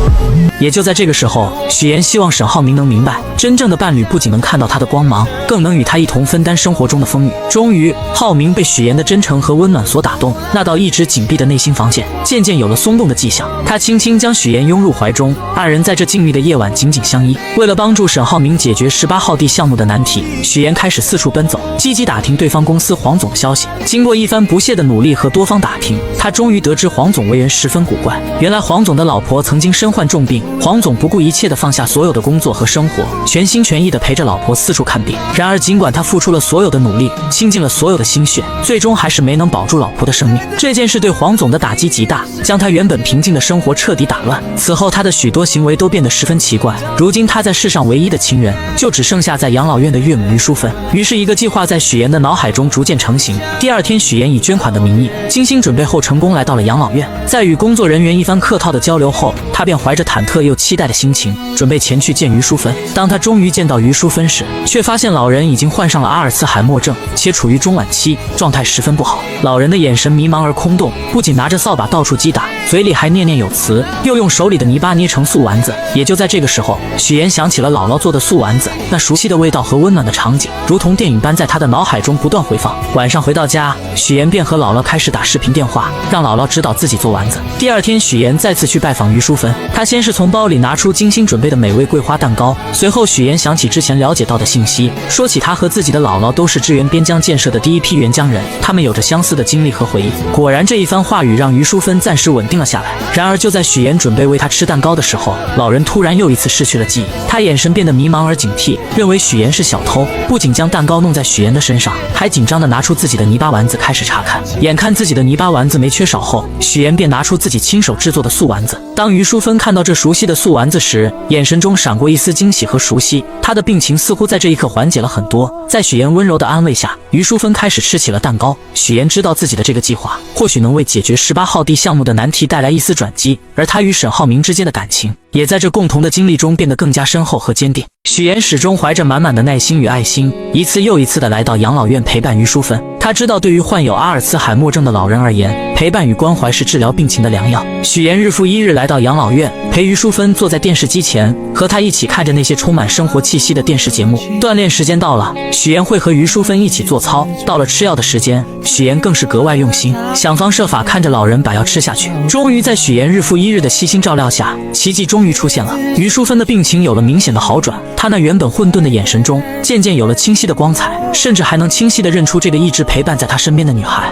也就在这个时候，许岩希望沈浩明能明白，真正的伴侣不仅能看到他的光芒，更能与他一同分担生活中的风雨。终于，浩明被许岩的真诚和温暖所打动，那道一直紧闭的内心防线渐渐有了松动的迹象。他轻轻将许岩拥入怀中，二人在这静谧的夜晚紧紧相依。为了帮助沈浩明解决18号地项目的难题，许岩开始四处奔走，积极打听对方公司黄总的消息。经过一番不懈的努力和多方打听，他终于得知黄总为人十分古怪。原来黄总的老婆曾经身患重病，黄总不顾一切地放下所有的工作和生活，全心全意地陪着老婆四处看病。然而尽管他付出了所有的努力，倾尽了所有的心血，最终还是没能保住老婆的生命。这件事对黄总的打击极大，将他原本平静的生活彻底打乱。此后他的许多行为都变得十分奇怪。如今他在世上唯一的亲人，就只剩下在养老院的岳母于淑芬。于是一个计划在许岩的脑海中逐渐成型。第二天，许岩以捐款的名义精心准备后，成功来到了养老院。在与工作人员一番客套的交流后，他便怀着忐忑又期待的心情，准备前去见于淑芬。当他终于见到于淑芬时，却发现老人已经患上了阿尔茨海默症，且处于中晚期，状态十分不好。老人的眼神迷茫而空洞，不仅拿着扫把到处击打，嘴里还念念有词，又用手里的泥巴捏成素丸子。也就在这个时候，许岩想起了姥姥做的素丸子，那熟悉的味道和温暖的场景，如同电影般在他的脑海中不断回放。晚上回到家，许岩便和姥姥开始打视频电话，让姥姥指导自己做丸子。第二天，许岩再次去拜访于淑芬，他先是从包里拿出精心准备的美味桂花蛋糕，随后许岩想起之前了解到的信息，说起他和自己的姥姥都是支援边疆建设的第一批援疆人，他们有着相似的经历和回忆。果然，这一番话语让于淑芬暂时稳定了下来。然而就在许岩准备喂他吃蛋糕的时候，老人突然又一次失去了记忆，他眼神变得迷茫而警惕，认为许岩是小偷，不仅将蛋糕弄在许岩的身上，还紧张地拿出自己的泥巴丸子开始查看。眼看自己的泥巴丸子没缺少后，许岩便拿出自己亲手制作的素丸子。当于淑芬看到这熟悉的素丸子时，眼神中闪过一丝惊喜和熟悉，她的病情似乎在这一刻缓解了很多。在许岩温柔的安慰下，于淑芬开始吃起了蛋糕。许岩知道自己的这个计划或许能为解决18号地项目的难题带来一丝转机，而他与沈浩明之间的感情也在这共同的经历中变得更加深厚和坚定。许岩始终怀着满满的耐心与爱心，一次又一次地来到养老院陪伴于淑芬。他知道，对于患有阿尔茨海默症的老人而言，陪伴与关怀是治疗病情的良药。许岩日复一日来到养老院，陪于淑芬坐在电视机前，和他一起看着那些充满生活气息的电视节目。锻炼时间到了，许岩会和于淑芬一起做操。到了吃药的时间，许岩更是格外用心，想方设法看着老人把药吃下去。终于在许岩日复一日的悉心照料下，奇迹终于出现了。于淑芬的病情有了明显的好转，她那原本混沌的眼神中渐渐有了清晰的光彩，甚至还能清晰地认出这个一直陪伴在她身边的女孩。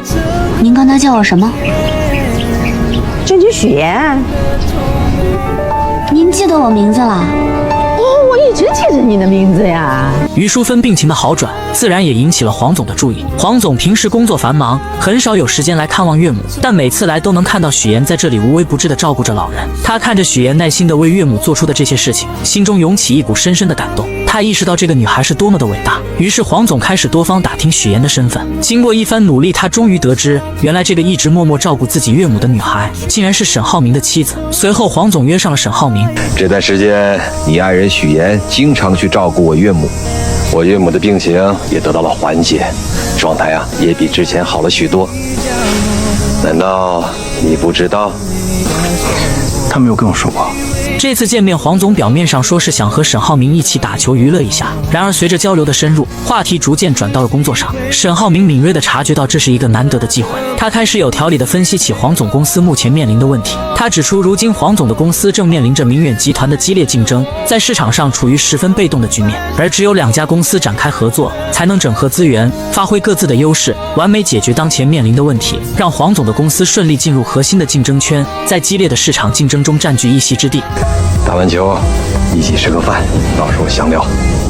您刚才叫我什么？郑君许岩。您记得我名字了？我一直记着你的名字呀。于淑芬病情的好转，自然也引起了黄总的注意。黄总平时工作繁忙，很少有时间来看望岳母，但每次来都能看到许岩在这里无微不至地照顾着老人。他看着许岩耐心地为岳母做出的这些事情，心中涌起一股深深的感动。他他意识到这个女孩是多么的伟大。于是黄总开始多方打听许妍的身份。经过一番努力，他终于得知，原来这个一直默默照顾自己岳母的女孩，竟然是沈浩明的妻子。随后黄总约上了沈浩明。这段时间，你爱人许妍经常去照顾我岳母，我岳母的病情也得到了缓解，状态也比之前好了许多。难道你不知道？他没有跟我说过。这次见面，黄总表面上说是想和沈浩明一起打球娱乐一下，然而随着交流的深入，话题逐渐转到了工作上。沈浩明敏锐地察觉到这是一个难得的机会，他开始有条理地分析起黄总公司目前面临的问题。他指出，如今黄总的公司正面临着明远集团的激烈竞争，在市场上处于十分被动的局面，而只有2家公司展开合作，才能整合资源，发挥各自的优势，完美解决当前面临的问题，让黄总的公司顺利进入核心的竞争圈，在激烈的市场竞争中占据一席之地。打完球一起吃个饭，到时候详聊。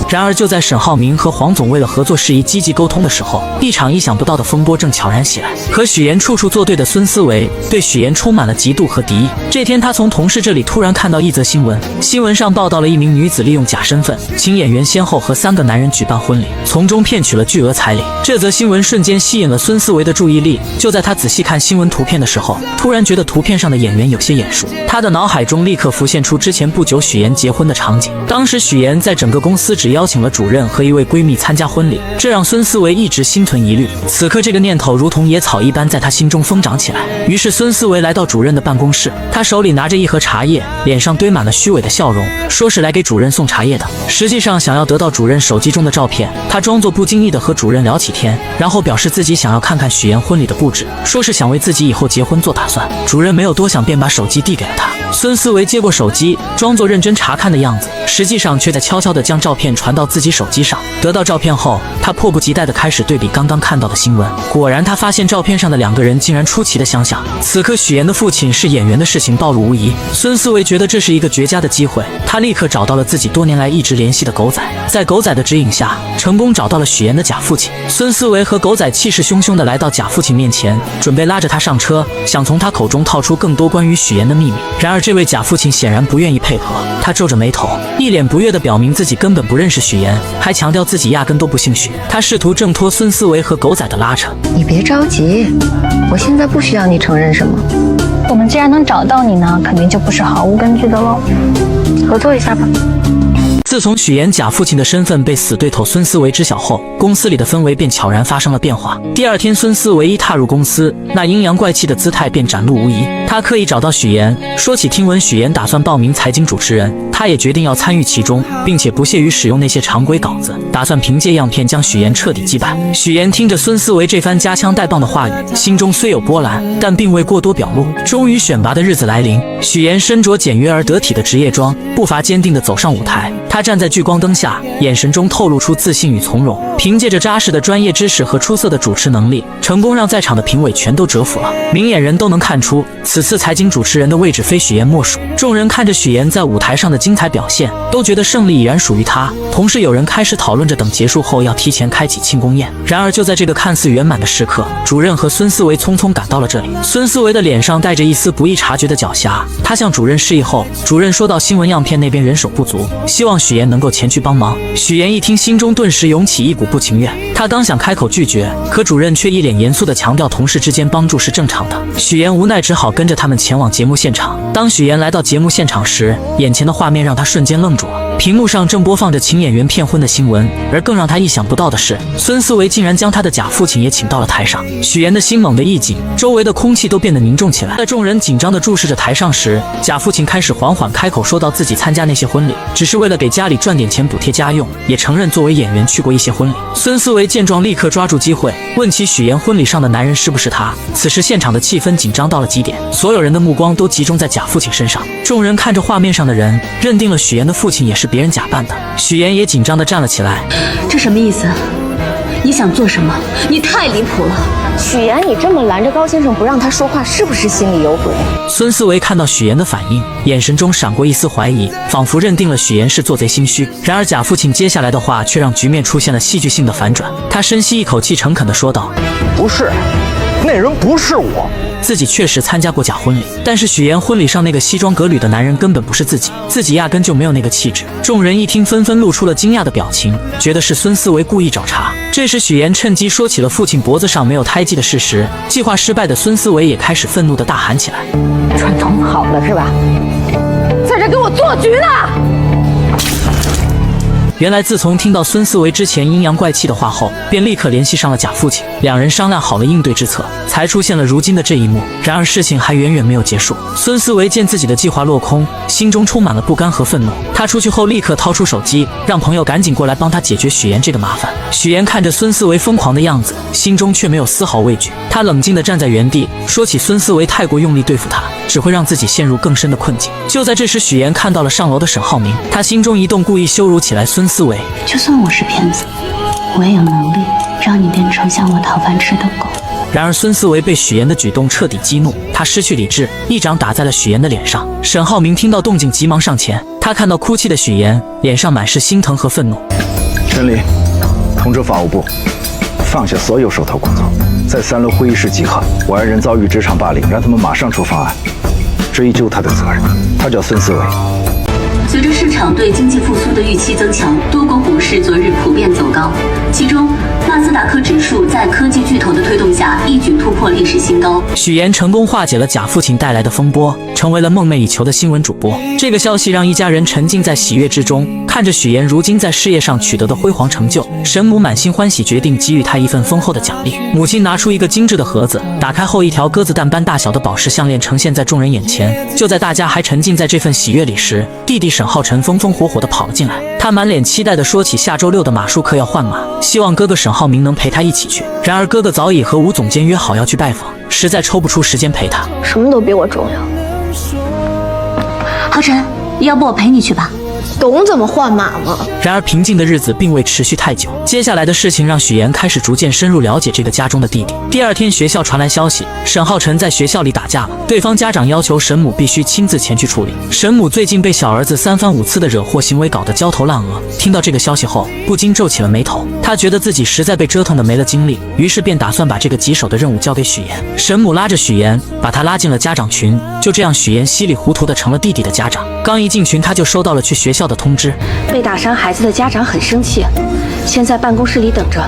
然而就在沈浩明和黄总为了合作事宜积极沟通的时候，一场意想不到的风波正悄然袭来。和许妍处处作对的孙思维对许妍充满了嫉妒和敌意。这天他从同事这里突然看到一则新闻，新闻上报道了一名女子利用假身份请演员先后和3个男人举办婚礼，从中骗取了巨额彩礼。这则新闻瞬间吸引了孙思维的注意力。就在他仔细看新闻图片的时候，突然觉得图片上的演员有些眼熟，他的脑海中立刻浮现出之前不久许妍结婚的场景。当时许妍在整个公司只邀请了主任和一位闺蜜参加婚礼，这让孙思维一直心存疑虑。此刻这个念头如同野草一般在他心中疯长起来。于是孙思维来到主任的办公室，他手里拿着一盒茶叶，脸上堆满了虚伪的笑容，说是来给主任送茶叶的，实际上想要得到主任手机中的照片。他装作不经意地和主任聊起天，然后表示自己想要看看许妍婚礼的布置，说是想为自己以后结婚做打算。主任没有多想，便把手机递给了他。孙思维接过手机，装作认真查看的样子，实际上却在悄悄地将照片传到自己手机上。得到照片后，他迫不及待地开始对比刚刚看到的新闻。果然，他发现照片上的2个人竟然出奇的相像。此刻许妍的父亲是演员的事情暴露无遗，孙思维觉得这是一个绝佳的机会，他立刻找到了自己多年来一直联系的狗仔，在狗仔的指引下，成功找到了许妍的假父亲。孙思维和狗仔气势汹汹地来到假父亲面前，准备拉着他上车，想从他口中套出更多关于许妍的秘密。然而这位假父亲显然不愿意配合，他皱着眉头，一脸不悦地表明自己根本不认识许妍，还强调自己压根都不姓许。他试图挣脱孙思维和狗仔的拉扯。你别着急，我现在不需要你承认什么。我们既然能找到你呢，肯定就不是毫无根据的喽。合作一下吧。自从许妍假父亲的身份被死对头孙思维知晓后，公司里的氛围便悄然发生了变化。第2天，孙思维一踏入公司，那阴阳怪气的姿态便展露无遗。他刻意找到许妍，说起听闻许妍打算报名财经主持人，他也决定要参与其中，并且不屑于使用那些常规稿子，打算凭借样片将许妍彻底击败。许妍听着孙思维这番夹枪带棒的话语，心中虽有波澜，但并未过多表露。终于选拔的日子来临，许妍身着简约而得体的职业装，步伐坚定地走上舞台。他站在聚光灯下，眼神中透露出自信与从容，凭借着扎实的专业知识和出色的主持能力，成功让在场的评委全都折服了。明眼人都能看出，此次财经主持人的位置非许妍莫属。众人看着许妍在舞台上的精彩表现，都觉得胜利已然属于她。同时有人开始讨论着等结束后要提前开启庆功宴。然而就在这个看似圆满的时刻，主任和孙思维匆匆赶到了这里。孙思维的脸上带着一丝不易察觉的狡黠，他向主任示意后，主任说到新闻样片那边人手不足，希望许妍能够前去帮忙。许妍一听，心中顿时涌起一股不情愿，他刚想开口拒绝，可主任却一脸严肃地强调同事之间帮助是正常的。许妍无奈只好跟着他们前往节目现场。当许妍来到节目现场时，眼前的画面让他瞬间愣住了。屏幕上正播放着请演员骗婚的新闻，而更让他意想不到的是，孙思维竟然将他的假父亲也请到了台上。许妍的心猛地一紧，周围的空气都变得凝重起来。在众人紧张地注视着台上时，假父亲开始缓缓开口，说到自己参加那些婚礼只是为了给家里赚点钱补贴家用，也承认作为演员去过一些婚礼。孙思维见状立刻抓住机会，问起许妍婚礼上的男人是不是他。此时现场的气氛紧张到了极点，所有人的目光都集中在假父亲身上。众人看着画面上的人，认定了许妍的父亲也是别人假扮的。许妍也紧张地站了起来。这什么意思？你想做什么？你太离谱了！许妍，你这么拦着高先生不让他说话，是不是心里有鬼？孙思维看到许妍的反应，眼神中闪过一丝怀疑，仿佛认定了许妍是做贼心虚。然而假父亲接下来的话却让局面出现了戏剧性的反转。他深吸一口气，诚恳地说道：“不是，那人不是我。自己确实参加过假婚礼，但是许妍婚礼上那个西装革履的男人根本不是自己，自己压根就没有那个气质。众人一听，纷纷露出了惊讶的表情，觉得是孙思维故意找茬。这时许妍趁机说起了父亲脖子上没有胎记的事实，计划失败的孙思维也开始愤怒地大喊起来：串通好了是吧？在这给我做局呢！原来自从听到孙思维之前阴阳怪气的话后，便立刻联系上了假父亲，两人商量好了应对之策，才出现了如今的这一幕。然而事情还远远没有结束，孙思维见自己的计划落空，心中充满了不甘和愤怒。他出去后立刻掏出手机，让朋友赶紧过来帮他解决许妍这个麻烦。许妍看着孙思维疯狂的样子，心中却没有丝毫畏惧，他冷静地站在原地，说起孙思维太过用力对付他，只会让自己陷入更深的困境。就在这时，许妍看到了上楼的沈浩明，他心中一动，故意羞辱起来孙思维。就算我是骗子，我也有能力让你变成像我讨饭吃的狗。然而孙思维被许妍的举动彻底激怒，他失去理智，一掌打在了许妍的脸上。沈浩明听到动静急忙上前，他看到哭泣的许妍，脸上满是心疼和愤怒。陈林，通知法务部放下所有手头工作，在3楼会议室集合。我爱人遭遇职场霸凌，让他们马上出方案，追究他的责任。他叫孙思维。随着市场对经济复苏的预期增强，多国股市昨日普遍走高，其中纳斯达克指数在科技巨头的推动下一举突破历史新高。许妍成功化解了假父亲带来的风波，成为了梦寐以求的新闻主播。这个消息让一家人沉浸在喜悦之中，看着许妍如今在事业上取得的辉煌成就，沈母满心欢喜，决定给予她一份丰厚的奖励。母亲拿出一个精致的盒子，打开后一条鸽子蛋般大小的宝石项链呈现在众人眼前。就在大家还沉浸在这份喜悦里时，弟弟沈浩辰风风火火地跑了进来，他满脸期待地说起下周6的马术课要换马，希望哥哥沈浩明能陪他一起去。然而哥哥早已和吴总监约好要去拜访，实在抽不出时间陪他。什么都比我重要。浩辰，要不我陪你去吧？懂怎么换马吗？然而平静的日子并未持续太久，接下来的事情让许妍开始逐渐深入了解这个家中的弟弟。第二天学校传来消息，沈浩辰在学校里打架了，对方家长要求沈母必须亲自前去处理。沈母最近被小儿子3番5次的惹祸行为搞得焦头烂额，听到这个消息后不禁皱起了眉头，他觉得自己实在被折腾得没了精力，于是便打算把这个棘手的任务交给许妍。沈母拉着许妍把他拉进了家长群，就这样许妍稀里糊涂的成了弟弟的家长。刚一进群，他就收到了去学校的通知，被打伤孩子的家长很生气，先在办公室里等着，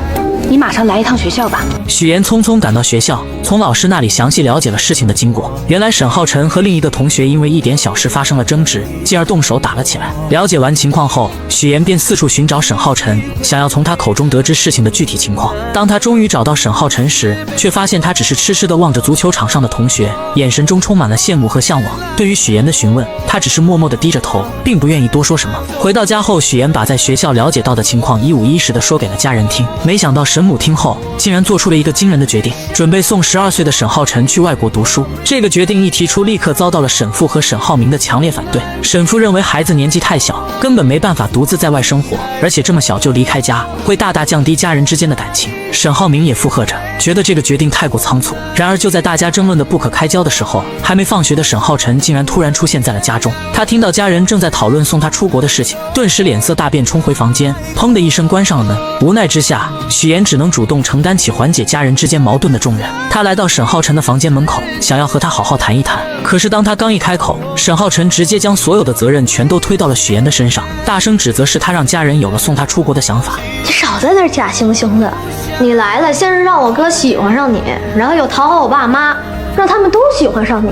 你马上来一趟学校吧。许妍匆匆赶到学校，从老师那里详细了解了事情的经过。原来沈浩辰和另一个同学因为一点小事发生了争执，进而动手打了起来。了解完情况后，许妍便四处寻找沈浩辰，想要从他口中得知事情的具体情况。当他终于找到沈浩辰时，却发现他只是痴痴地望着足球场上的同学，眼神中充满了羡慕和向往。对于许妍的询问，他只是默默地低着头，并不愿意多说什么。回到家后，许妍把在学校了解到的情况一五一十地说给了家人听。没想到沈母听后，竟然做出了一个惊人的决定，准备送12岁的沈浩辰去外国读书。这个决定一提出，立刻遭到了沈父和沈浩明的强烈反对。沈父认为孩子年纪太小，根本没办法独自在外生活，而且这么小就离开家，会大大降低家人之间的感情。沈浩明也附和着，觉得这个决定太过仓促。然而就在大家争论的不可开交的时候，还没放学的沈浩辰竟然突然出现在了家中。他听到家人正在讨论送他出国的事情，顿时脸色大变，冲回房间，砰的一声关上了门。无奈之下，许妍只能主动承担起缓解家人之间矛盾的重任。他来到沈浩辰的房间门口，想要和他好好谈一谈。可是当他刚一开口，沈浩辰直接将所有的责任全都推到了许妍的身上，大声指责是他让家人有了送他出国的想法。你少在那儿假惺惺的，你来了先是让我哥喜欢上你，然后又讨好我爸妈，让他们都喜欢上你，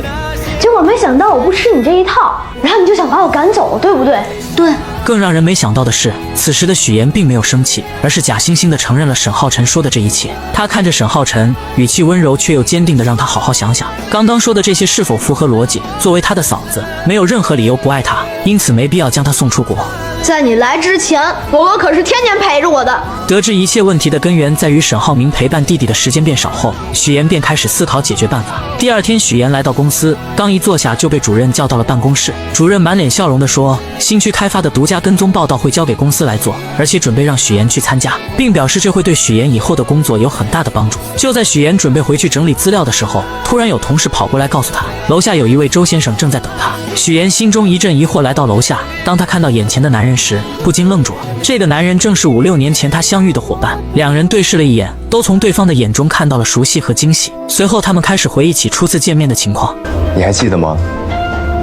结果没想到我不吃你这一套，然后你就想把我赶走，对不对？对。更让人没想到的是，此时的许妍并没有生气，而是假惺惺地承认了沈浩辰说的这一切。他看着沈浩辰，语气温柔却又坚定地让他好好想想，刚刚说的这些是否符合逻辑。作为他的嫂子，没有任何理由不爱他，因此没必要将他送出国。在你来之前，我哥可是天天陪着我的。得知一切问题的根源在于沈浩明陪伴弟弟的时间变少后，许妍便开始思考解决办法。第二天，许妍来到公司，刚一坐下就被主任叫到了办公室。主任满脸笑容地说，新区开发的独家跟踪报道会交给公司来做，而且准备让许妍去参加，并表示这会对许妍以后的工作有很大的帮助。就在许妍准备回去整理资料的时候，突然有同事跑过来告诉他，楼下有一位周先生正在等他。许妍心中一阵疑惑，来到楼下。当他看到眼前的男人时，不禁愣住了。这个男人正是5、6年前他相相遇的伙伴。两人对视了一眼，都从对方的眼中看到了熟悉和惊喜。随后，他们开始回忆起初次见面的情况。你还记得吗？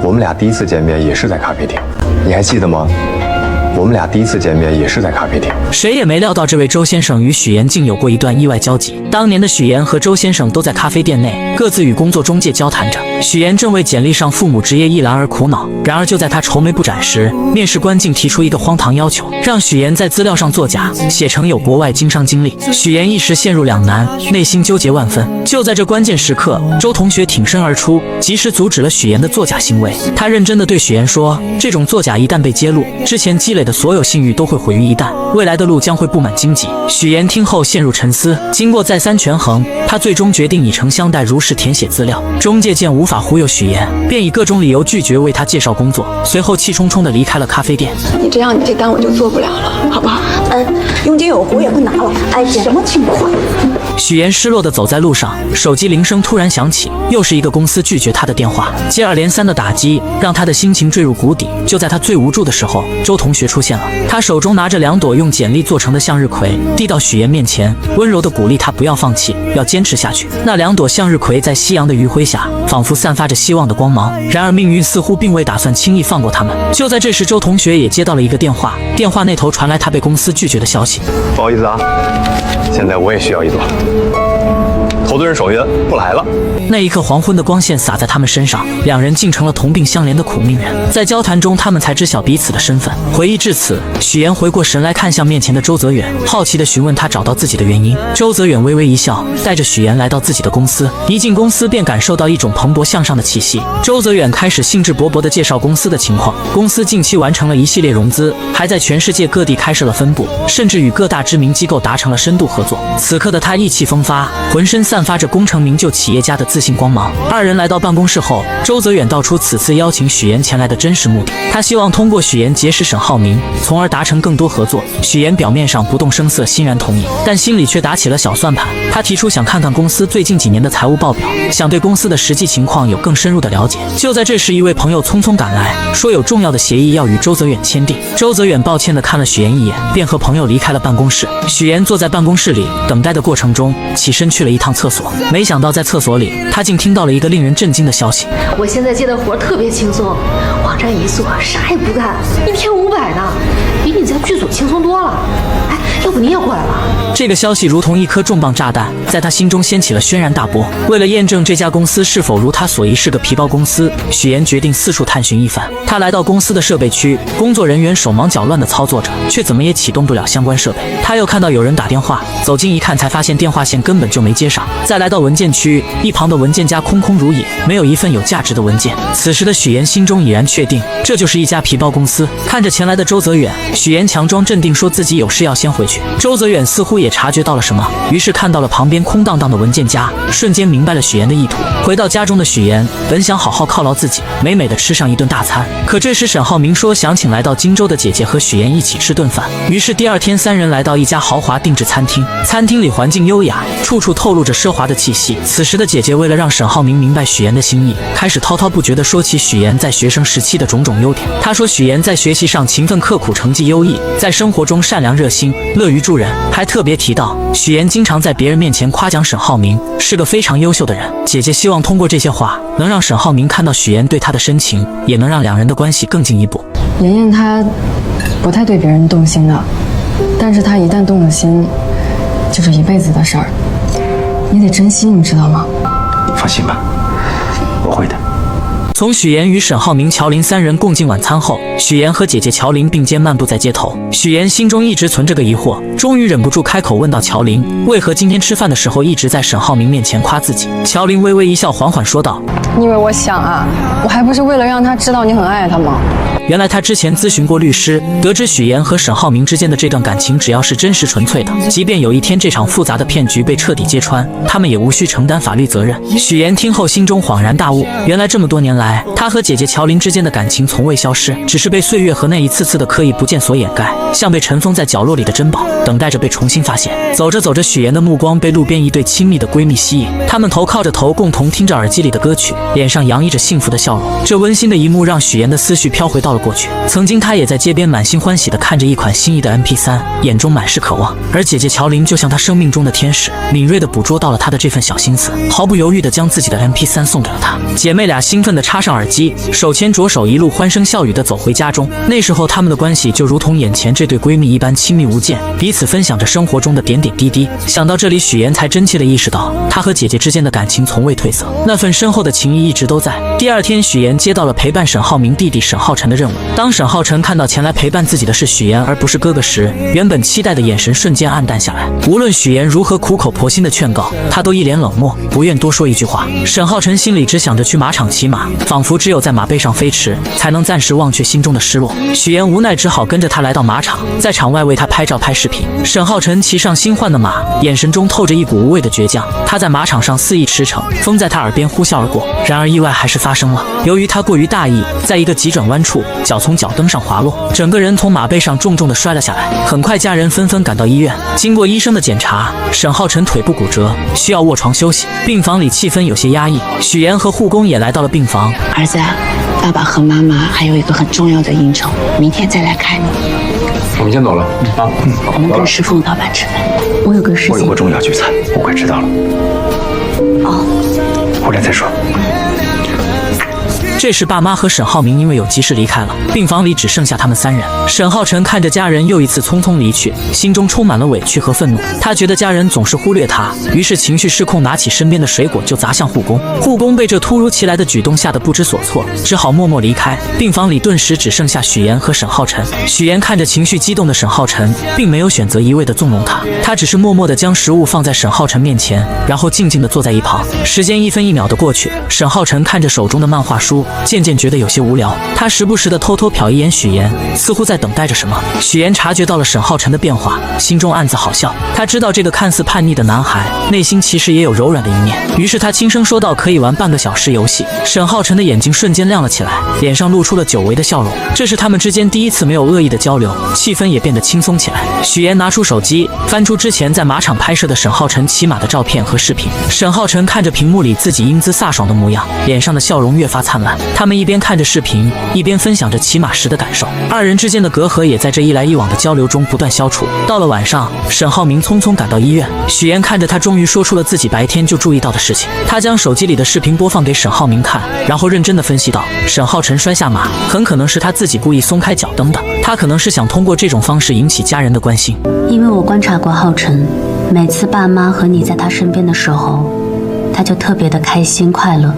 我们俩第一次见面也是在咖啡厅。你还记得吗？我们俩第一次见面也是在咖啡厅。谁也没料到，这位周先生与许岩竟有过一段意外交集。当年的许岩和周先生都在咖啡店内，各自与工作中介交谈着。许岩正为简历上父母职业一栏而苦恼，然而就在他愁眉不展时，面试官竟提出一个荒唐要求，让许岩在资料上作假，写成有国外经商经历。许岩一时陷入两难，内心纠结万分。就在这关键时刻，周同学挺身而出，及时阻止了许岩的作假行为。他认真地对许岩说，这种作假一旦被揭露，之前积累的所有信誉都会毁于一旦，未来的路将会布满荆棘。许岩听后陷入沉思，经过再三权衡，他最终决定以诚相待，如实填写资料。中介见无法忽悠许岩，便以各种理由拒绝为他介绍工作，随后气冲冲地离开了咖啡店。你这样，你这单我就做不了了，好不好？佣金有股也不拿了，什么情况？许岩失落地走在路上，手机铃声突然响起，又是一个公司拒绝他的电话。接二连三的打击让他的心情坠入谷底。就在他最无助的时候，周同学出现了。他手中拿着2朵用简历做成的向日葵，递到许岩面前，温柔地鼓励他不要放弃，要坚持下去。那2朵向日葵在夕阳的余晖下，仿佛散发着希望的光芒。然而命运似乎并未打算轻易放过他们。就在这时，周同学也接到了一个电话，电话那头传来他被公司拒绝的消息。不好意思啊，现在我也需要一朵。投资人手约不来了。那一刻，黄昏的光线洒在他们身上，两人竟成了同病相怜的苦命人。在交谈中，他们才知晓彼此的身份。回忆至此，许岩回过神来，看向面前的周泽远，好奇地询问他找到自己的原因。周泽远微微一笑，带着许岩来到自己的公司。一进公司便感受到一种蓬勃向上的气息。周泽远开始兴致勃勃地介绍公司的情况。公司近期完成了一系列融资，还在全世界各地开设了分部，甚至与各大知名机构达成了深度合作。此刻的他意气风发，浑身散发着功成名就企业家的自信光芒。二人来到办公室后，周泽远道出此次邀请许岩前来的真实目的。他希望通过许岩结识沈浩明，从而达成更多合作。许岩表面上不动声色，欣然同意，但心里却打起了小算盘。他提出想看看公司最近几年的财务报表，想对公司的实际情况有更深入的了解。就在这时，一位朋友匆匆赶来，说有重要的协议要与周泽远签订。周泽远抱歉地看了许岩一眼，便和朋友离开了办公室。许岩坐在办公室里等待的过程中，起身去了一趟厕所。没想到在厕所里，他竟听到了一个令人震惊的消息。我现在接的活特别轻松，网站一做，啥也不干，1天500呢，比你在剧组轻松多了。哎，要不你也过来吧？这个消息如同一颗重磅炸弹，在他心中掀起了轩然大波。为了验证这家公司是否如他所疑是个皮包公司，许岩决定四处探寻一番。他来到公司的设备区，工作人员手忙脚乱地操作着，却怎么也启动不了相关设备。他又看到有人打电话，走近一看，才发现电话线根本就没接上。再来到文件区，一旁的文件夹空空如也，没有一份有价值的文件。此时的许岩心中已然确定，这就是一家皮包公司。看着前来的周泽远，许岩强装镇定，说自己有事要先回去。周泽远似乎也察觉到了什么，于是看到了旁边空荡荡的文件夹，瞬间明白了许岩的意图。回到家中的许岩本想好好犒劳自己，美美的吃上一顿大餐，可这时沈浩明说想请来到荆州的姐姐和许岩一起吃顿饭。于是第二天3人来到一家豪华定制餐厅，餐厅里环境优雅，处处透露着奢华的气息。此时的姐姐为了让沈浩明明白许岩的心意，开始滔滔不绝地说起许岩在学生时期的种种优点。她说许岩在学习上勤奋刻苦，成绩优异，在生活中善良热心，乐于助人，还特别提到许岩经常在别人面前夸奖沈浩明是个非常优秀的人。姐姐希望通过这些话能让沈浩明看到许岩对她的深情，也能让2人的关系更进一步。妍妍她不太对别人动心的，但是她一旦动了心，就是一辈子的事儿，你得珍惜，你知道吗？放心吧，我会的。从许岩与沈浩明、乔林3人共进晚餐后，许岩和姐姐乔林并肩漫步在街头。许岩心中一直存着个疑惑，终于忍不住开口问到乔林，为何今天吃饭的时候一直在沈浩明面前夸自己？乔林微微一笑，缓缓说道：你以为我想啊？我还不是为了让他知道你很爱他吗？原来他之前咨询过律师，得知许岩和沈浩明之间的这段感情只要是真实纯粹的，即便有一天这场复杂的骗局被彻底揭穿，他们也无需承担法律责任。许岩听后心中恍然大悟，原来这么多年来，他和姐姐乔林之间的感情从未消失，只是被岁月和那一次次的刻意不见所掩盖，像被尘封在角落里的珍宝，等待着被重新发现。走着走着，许岩的目光被路边一对亲密的闺蜜吸引，她们头靠着头，共同听着耳机里的歌曲，脸上洋溢着幸福的笑容。这温馨的一幕让许岩的思绪飘回到了过去。曾经他也在街边满心欢喜地看着一款心仪的 MP3，眼中满是渴望。而姐姐乔琳就像他生命中的天使，敏锐地捕捉到了他的这份小心思，毫不犹豫地将自己的 MP3送给了他。姐妹俩兴奋地插上耳机，手牵着手，一路欢声笑语地走回家中。那时候他们的关系就如同眼前这对闺蜜一般亲密无间，彼此分享着生活中的点点滴滴。想到这里，许岩才真切地意识到，她和姐姐之间的感情从未褪色，那份深厚的情谊一直都在。第二天，许岩接到了陪伴沈浩明弟弟沈浩辰的任务。当沈浩辰看到前来陪伴自己的是许岩而不是哥哥时，原本期待的眼神瞬间暗淡下来。无论许岩如何苦口婆心的劝告，他都一脸冷漠，不愿多说一句话。沈浩辰心里只想着去马场骑马，仿佛只有在马背上飞驰，才能暂时忘却心中的失落。许岩无奈只好跟着他来到马场，在场外为他拍照拍视频。沈浩辰骑上新换的马，眼神中透着一股无畏的倔强。他在马场上肆意驰骋，风在他耳边呼啸而过。然而意外还是发生了，由于他过于大意，在一个急转弯处，脚从脚蹬上滑落，整个人从马背上重重地摔了下来。很快家人纷纷赶到医院，经过医生的检查，沈浩辰腿部骨折，需要卧床休息。病房里气氛有些压抑，许岩和护工也来到了病房。儿子，爸爸和妈妈还有一个很重要的应酬，明天再来看你。我们先走了啊。我们跟师傅老板吃饭。我有个事情。我有个重要聚餐，我快知道了。哦，回来再说。这时，爸妈和沈浩明因为有急事离开了，病房里只剩下他们三人。沈浩辰看着家人又一次匆匆离去，心中充满了委屈和愤怒。他觉得家人总是忽略他，于是情绪失控，拿起身边的水果就砸向护工。护工被这突如其来的举动吓得不知所措，只好默默离开。病房里顿时只剩下许岩和沈浩辰。许岩看着情绪激动的沈浩辰，并没有选择一味的纵容他，他只是默默地将食物放在沈浩辰面前，然后静静地坐在一旁。时间一分一秒地过去，沈浩辰看着手中的漫画书，渐渐觉得有些无聊。他时不时地偷偷瞟一眼许岩，似乎在等待着什么。许岩察觉到了沈浩辰的变化，心中暗自好笑。他知道这个看似叛逆的男孩，内心其实也有柔软的一面。于是他轻声说道：“可以玩半个小时游戏。”沈浩辰的眼睛瞬间亮了起来，脸上露出了久违的笑容。这是他们之间第一次没有恶意的交流，气氛也变得轻松起来。许岩拿出手机，翻出之前在马场拍摄的沈浩辰骑马的照片和视频。沈浩辰看着屏幕里自己英姿飒爽的模样，脸上的笑容越发灿烂。他们一边看着视频，一边分享着骑马时的感受。二人之间的隔阂也在这一来一往的交流中不断消除。到了晚上，沈浩明匆匆赶到医院，许岩看着他，终于说出了自己白天就注意到的事情。他将手机里的视频播放给沈浩明看，然后认真地分析道：沈浩辰摔下马，很可能是他自己故意松开脚蹬的，他可能是想通过这种方式引起家人的关心。因为我观察过浩辰，每次爸妈和你在他身边的时候，他就特别的开心快乐。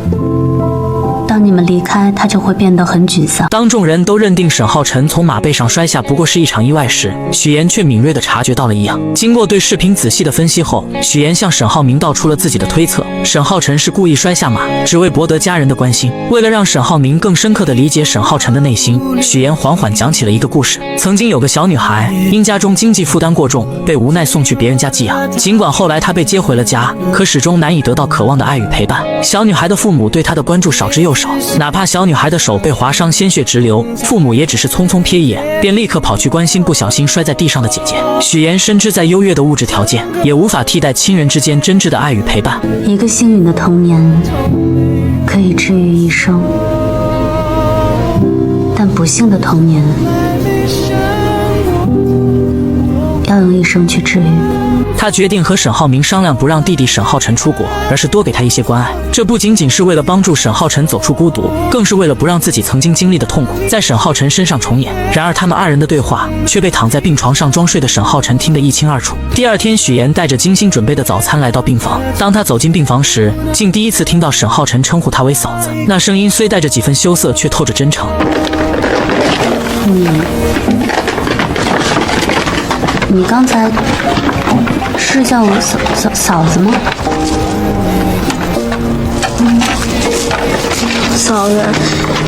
当你们离开，他就会变得很沮丧。当众人都认定沈浩辰从马背上摔下不过是一场意外时，许岩却敏锐地察觉到了异样。经过对视频仔细的分析后，许岩向沈浩明道出了自己的推测：沈浩辰是故意摔下马，只为博得家人的关心。为了让沈浩明更深刻地理解沈浩辰的内心，许岩缓缓讲起了一个故事。曾经有个小女孩，因家中经济负担过重，被无奈送去别人家寄养。尽管后来她被接回了家，可始终难以得到渴望的爱与陪伴。小女孩的父母对她的关注少之又少，哪怕小女孩的手被划伤，鲜血直流，父母也只是匆匆瞥一眼，便立刻跑去关心不小心摔在地上的姐姐。许岩深知，在优越的物质条件也无法替代亲人之间真挚的爱与陪伴。一个幸运的童年可以治愈一生，但不幸的童年要用一生去治愈。他决定和沈浩明商量，不让弟弟沈浩辰出国，而是多给他一些关爱。这不仅仅是为了帮助沈浩辰走出孤独，更是为了不让自己曾经经历的痛苦在沈浩辰身上重演。然而他们二人的对话却被躺在病床上装睡的沈浩辰听得一清二楚。第二天，许岩带着精心准备的早餐来到病房。当他走进病房时，竟第一次听到沈浩辰称呼他为嫂子，那声音虽带着几分羞涩，却透着真诚。你刚才是叫我嫂子吗？嫂子。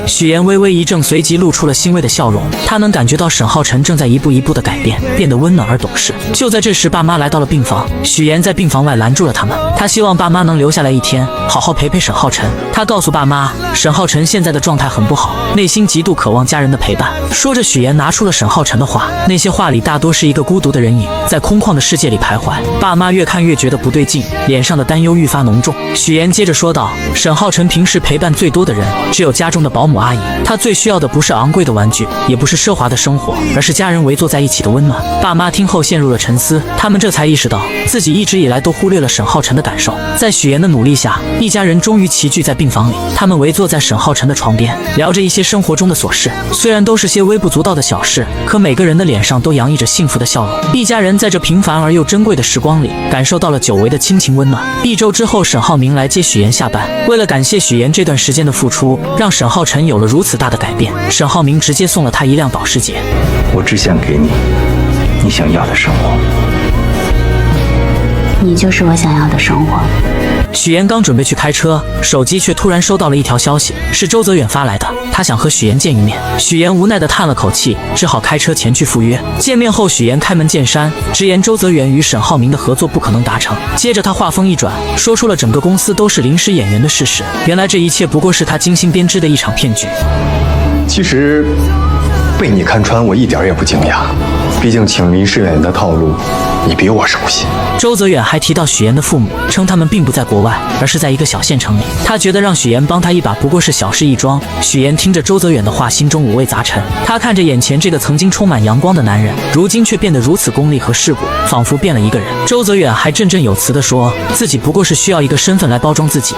许岩微微一怔，随即露出了欣慰的笑容。他能感觉到沈浩辰正在一步一步的改变，变得温暖而懂事。就在这时，爸妈来到了病房，许岩在病房外拦住了他们。他希望爸妈能留下来一天，好好陪陪沈浩辰。他告诉爸妈，沈浩辰现在的状态很不好，内心极度渴望家人的陪伴。说着，许岩拿出了沈浩辰的画，那些画里大多是一个孤独的人影，在空旷的世界里徘徊。爸妈越看越觉得不对劲，脸上的担忧愈发浓重。许岩接着说道：沈浩辰平时陪伴最多的人人只有家中的保姆阿姨。他最需要的不是昂贵的玩具，也不是奢华的生活，而是家人围坐在一起的温暖。爸妈听后陷入了沉思，他们这才意识到自己一直以来都忽略了沈浩辰的感受。在许岩的努力下，一家人终于齐聚在病房里。他们围坐在沈浩辰的床边，聊着一些生活中的琐事。虽然都是些微不足道的小事，可每个人的脸上都洋溢着幸福的笑容。一家人在这平凡而又珍贵的时光里，感受到了久违的亲情温暖。1周之后，沈浩明来接许岩下班。为了感谢许岩这段时间的付出，让沈浩辰有了如此大的改变，沈浩明直接送了他一辆保时捷。我只想给你你想要的生活。你就是我想要的生活。许岩刚准备去开车，手机却突然收到了一条消息，是周泽远发来的，他想和许岩见一面。许岩无奈地叹了口气，只好开车前去赴约。见面后，许岩开门见山，直言周泽远与沈浩明的合作不可能达成。接着他话锋一转，说出了整个公司都是临时演员的事实。原来这一切不过是他精心编织的一场骗局。其实被你看穿，我一点也不惊讶，毕竟请临时演员的套路你比我熟悉。周泽远还提到许岩的父母，称他们并不在国外，而是在一个小县城里。他觉得让许岩帮他一把不过是小事一桩。许岩听着周泽远的话，心中五味杂陈。他看着眼前这个曾经充满阳光的男人，如今却变得如此功利和世故，仿佛变了一个人。周泽远还振振有词地说，自己不过是需要一个身份来包装自己。